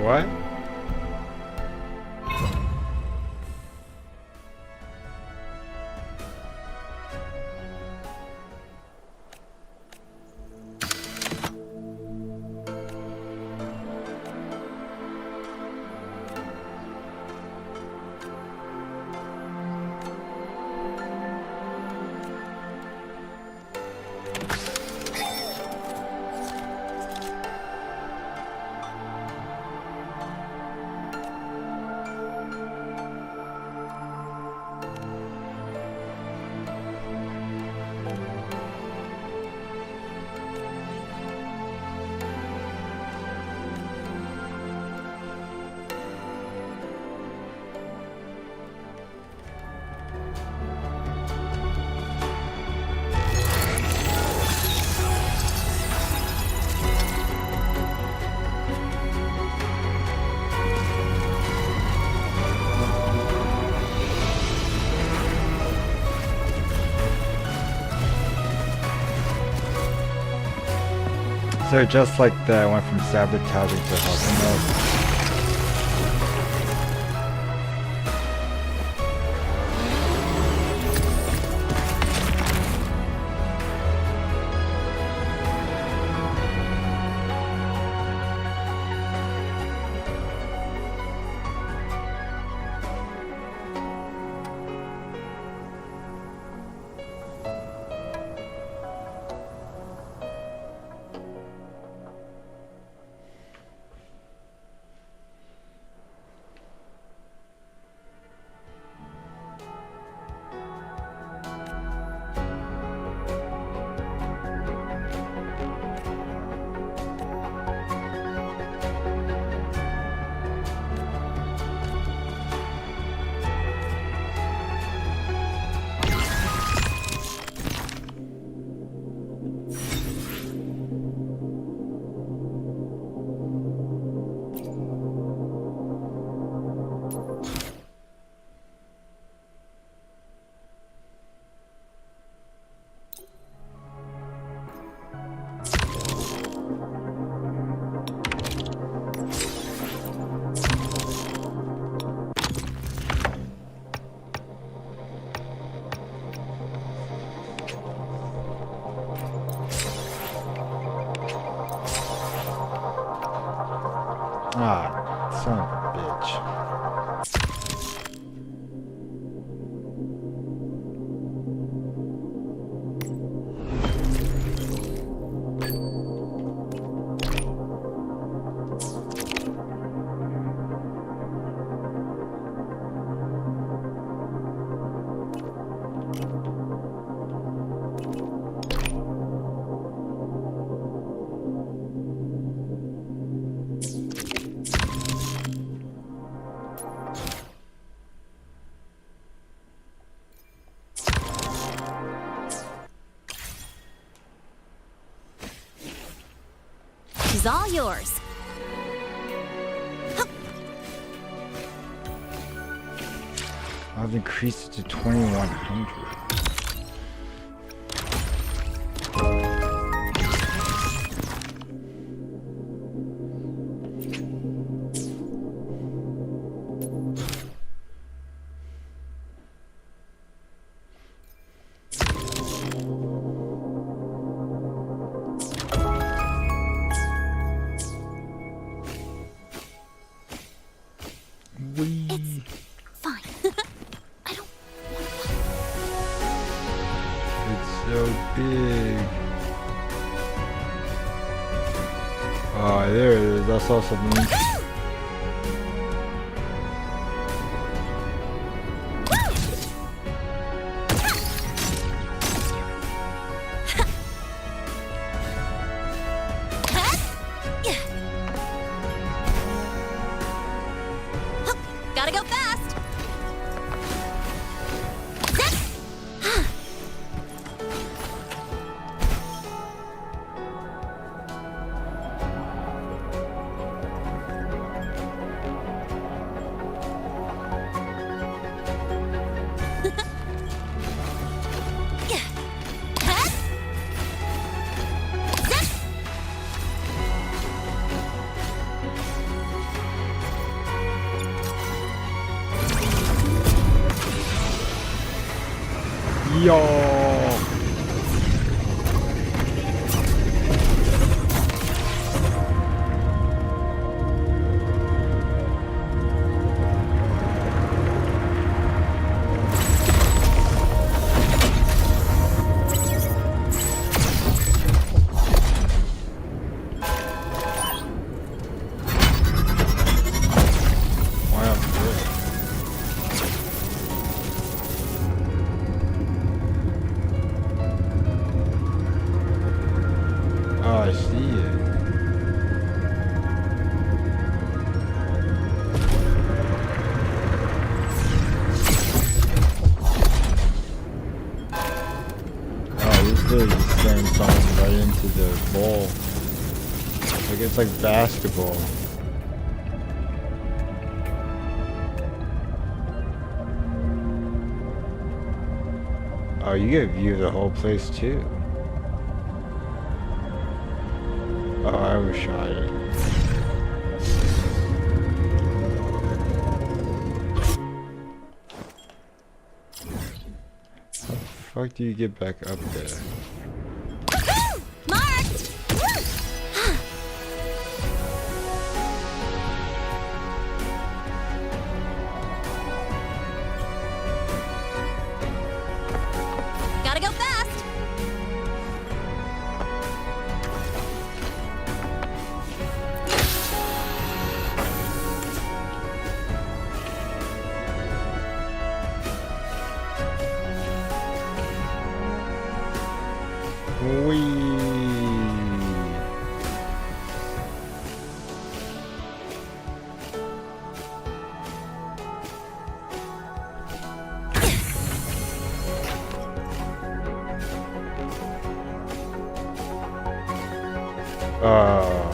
What? So just like that, I went from sabotaging to helping us. Ah, son of a bitch. She's all yours. I've increased it to 2100. So big. Oh, there it is. I saw something. Gotta go fast. Yo. Oh, I see it. Oh, this dude is sending someone right into the ball. Like it's like basketball. Oh, you get a view of the whole place too. Oh, I overshot it. How the fuck do you get back up there? Marked! Gotta go fast!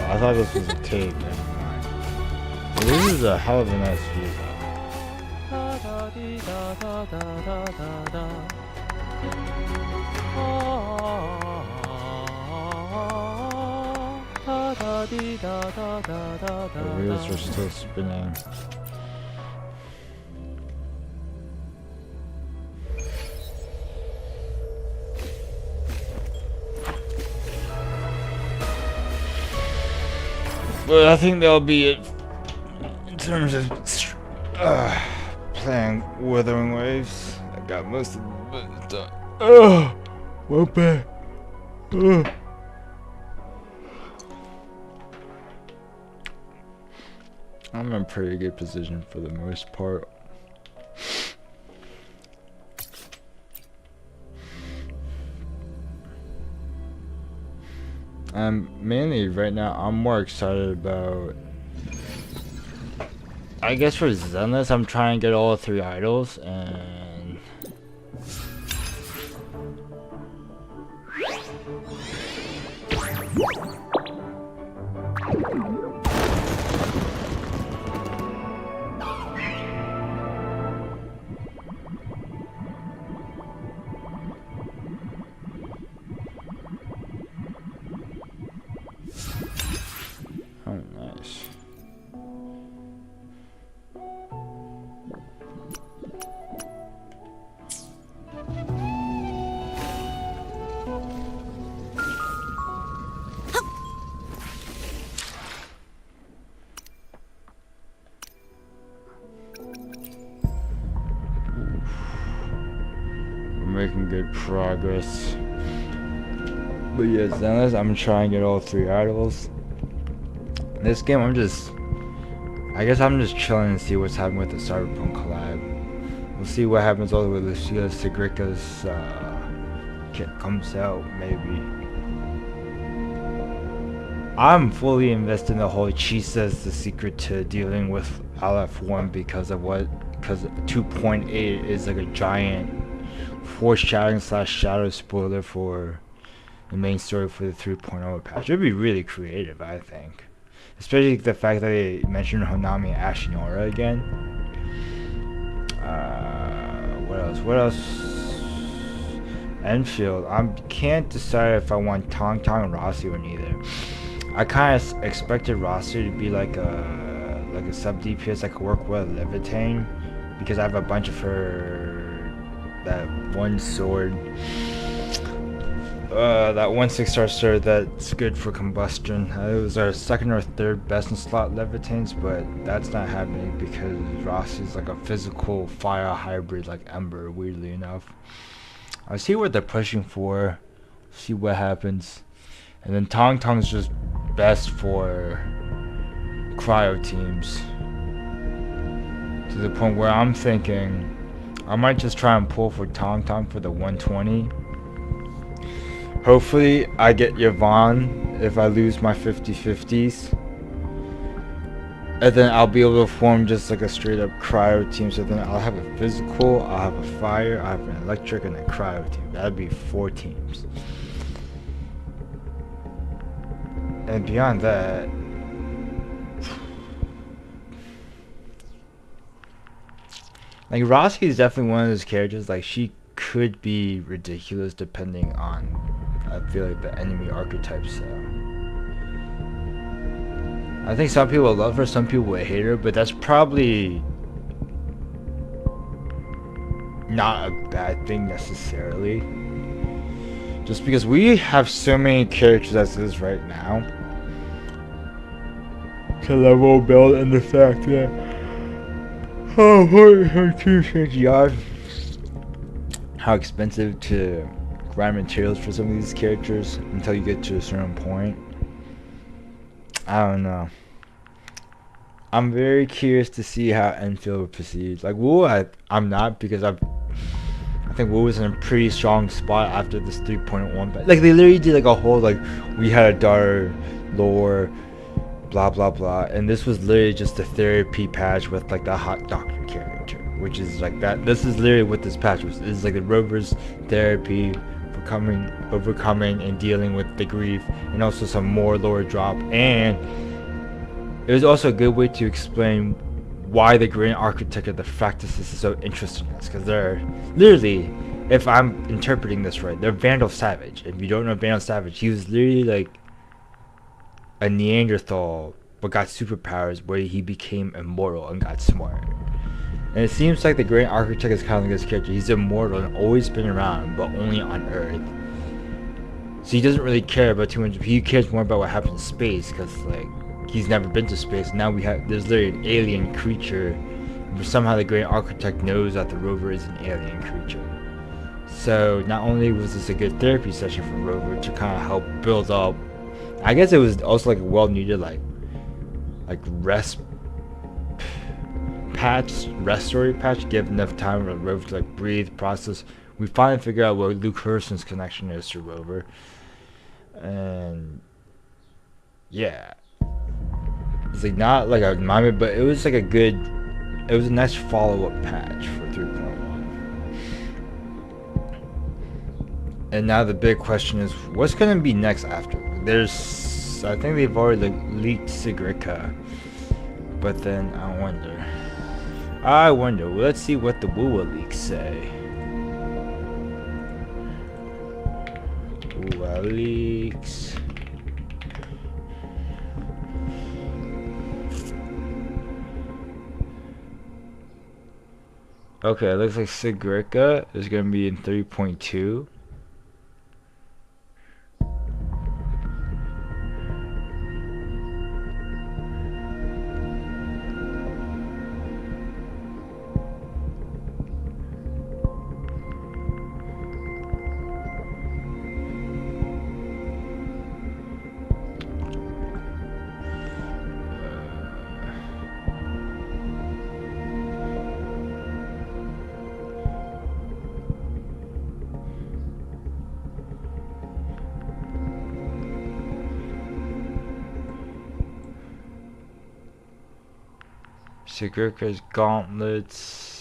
I thought this was a tape. Never mind. Well, this is a hell of a nice view, though. The wheels are still spinning. But I think that'll be it in terms of playing Wuthering Waves. I got most of it done. Well back. I'm in a pretty good position for the most part. Mainly right now I'm more excited about, I guess for Zenless I'm trying to get all 3 idols and oh, nice. We're making good progress. But yeah, Zenless, I'm trying to get all 3 idols. This game, I guess I'm just chilling and see what's happening with the Cyberpunk collab. We'll see what happens all the way Lucia Sigrica's kit comes out, maybe. I'm fully invested in the whole Chisa's the secret to dealing with LF1 because 2.8 is like a giant foreshadowing / shadow spoiler for the main story for the 3.0 patch. It'd be really creative, I think. Especially the fact that they mentioned Honami and Ashinora again. What else? Enfield. I can't decide if I want Tong Tong and Rossi or neither. I kind of expected Rossi to be like a sub DPS that could work well with Levitane, because I have a bunch of her, that one sword, that 1/6-star sword that's good for combustion. It was our 2nd or 3rd best in slot Levitanes, but that's not happening because Rossi's like a physical fire hybrid like Ember, weirdly enough. I'll see what they're pushing for, see what happens. And then Tong Tong's just best for cryo teams, to the point where I'm thinking I might just try and pull for Tong Tong for the 120. Hopefully I get Yvonne if I lose my 50-50s. And then I'll be able to form just like a straight up cryo team. So then I'll have a physical, I'll have a fire, I'll have an electric, and a cryo team. That'd be 4 teams. And beyond that, like Rossi is definitely one of those characters, like she could be ridiculous depending on, I feel like, the enemy archetype. So I think some people love her, some people would hate her, but that's probably not a bad thing necessarily. Just because we have so many characters as is right now to level build, and the fact that how important CGI, how expensive to grind materials for some of these characters until you get to a certain point. I don't know. I'm very curious to see how Enfield proceeds. Like wuwa, I'm not, because I think wuwa was in a pretty strong spot after this 3.1. Like they literally did like a whole like we had a daughter lore, blah blah blah, and this was literally just a therapy patch with like the hot doctor character, which is like that. This is literally what this patch was. This is like the Rover's therapy for overcoming and dealing with the grief, and also some more lore drop. And it was also a good way to explain why the Grand Architect of the Fractus is so interested in us, because they're literally, if I'm interpreting this right, they're Vandal Savage. If you don't know Vandal Savage, he was literally like a Neanderthal but got superpowers, where he became immortal and got smart. And it seems like the Grand Architect is kind of like this character. He's immortal and always been around, but only on Earth. So he doesn't really care about too much. He cares more about what happens in space, because like he's never been to space. Now there's literally an alien creature, but somehow the Grand Architect knows that the Rover is an alien creature. So not only was this a good therapy session for Rover to kind of help build up, I guess it was also like a well needed like rest story patch, give enough time for Rover to like breathe, process. We finally figure out what Luke Hurson's connection is to Rover, and yeah, it's like not like a moment, but it was like a nice follow-up patch for 3.1. And now the big question is, what's gonna be next after? I think they've already leaked Sigrica, but then I wonder, let's see what the wuwa leaks say. Wuwa leaks. Okay, it looks like Sigrica is going to be in 3.2. Sigrica's gauntlets.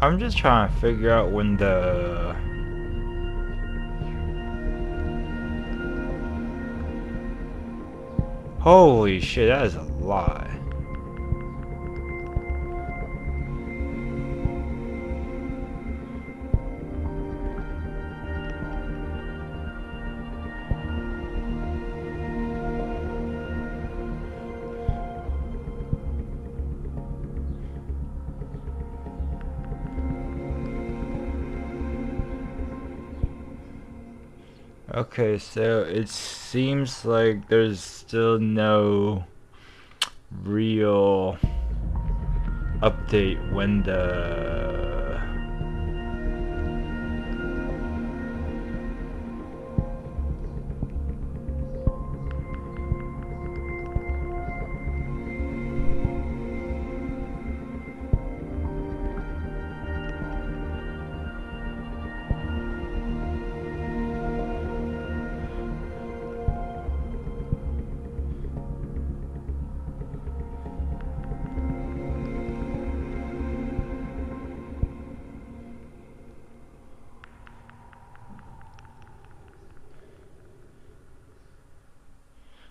I'm just trying to figure out when the holy shit, that is a lot. Okay, so it seems like there's still no real update when the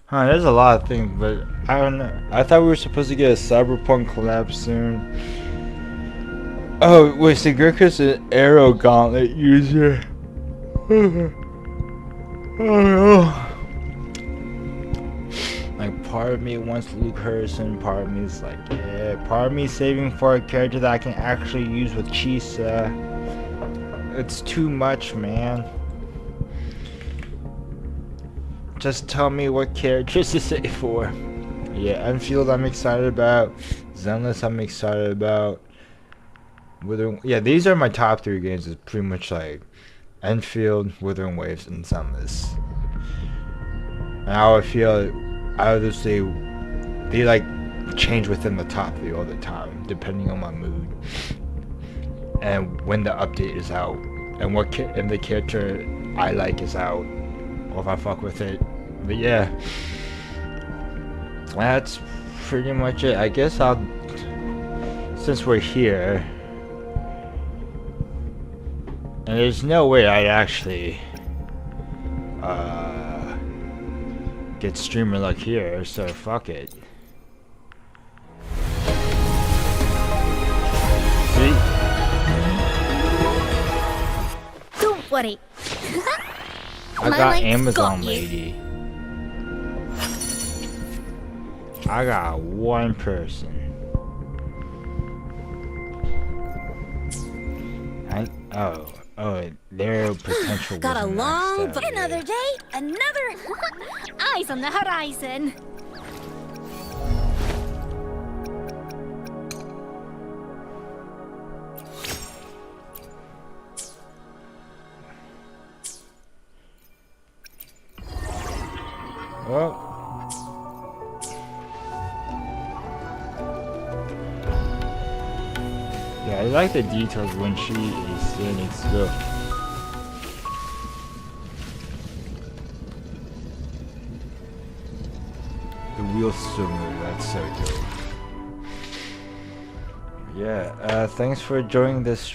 Huh, there's a lot of things, but I don't know. I thought we were supposed to get a Cyberpunk collab soon. Oh, wait, Sigurka's an arrow gauntlet user. Oh no. Like, part of me wants Luke Harrison, part of me is like, yeah. Part of me saving for a character that I can actually use with Chisa. It's too much, man. Just tell me what characters to save for. Yeah, Enfield I'm excited about. Zenless I'm excited about. Yeah, these are my top 3 games. It's pretty much like Enfield, Wuthering Waves, and Zenless. And I would feel, I would just say, they like change within the top 3 all the time, depending on my mood. And when the update is out. And what and the character I like is out. Or if I fuck with it. But yeah. That's pretty much it. I guess I'll, since we're here, and there's no way I'd actually get streamer luck here, so fuck it. See? Don't worry. I My got legs Amazon got you. lady. I got one person. Oh, their potential. Got a wasn't long, maxed out but yet. another day, another eyes on the horizon. Well. Yeah, I like the details when she is standing still. The wheels still move, that's so dope. Yeah, thanks for joining this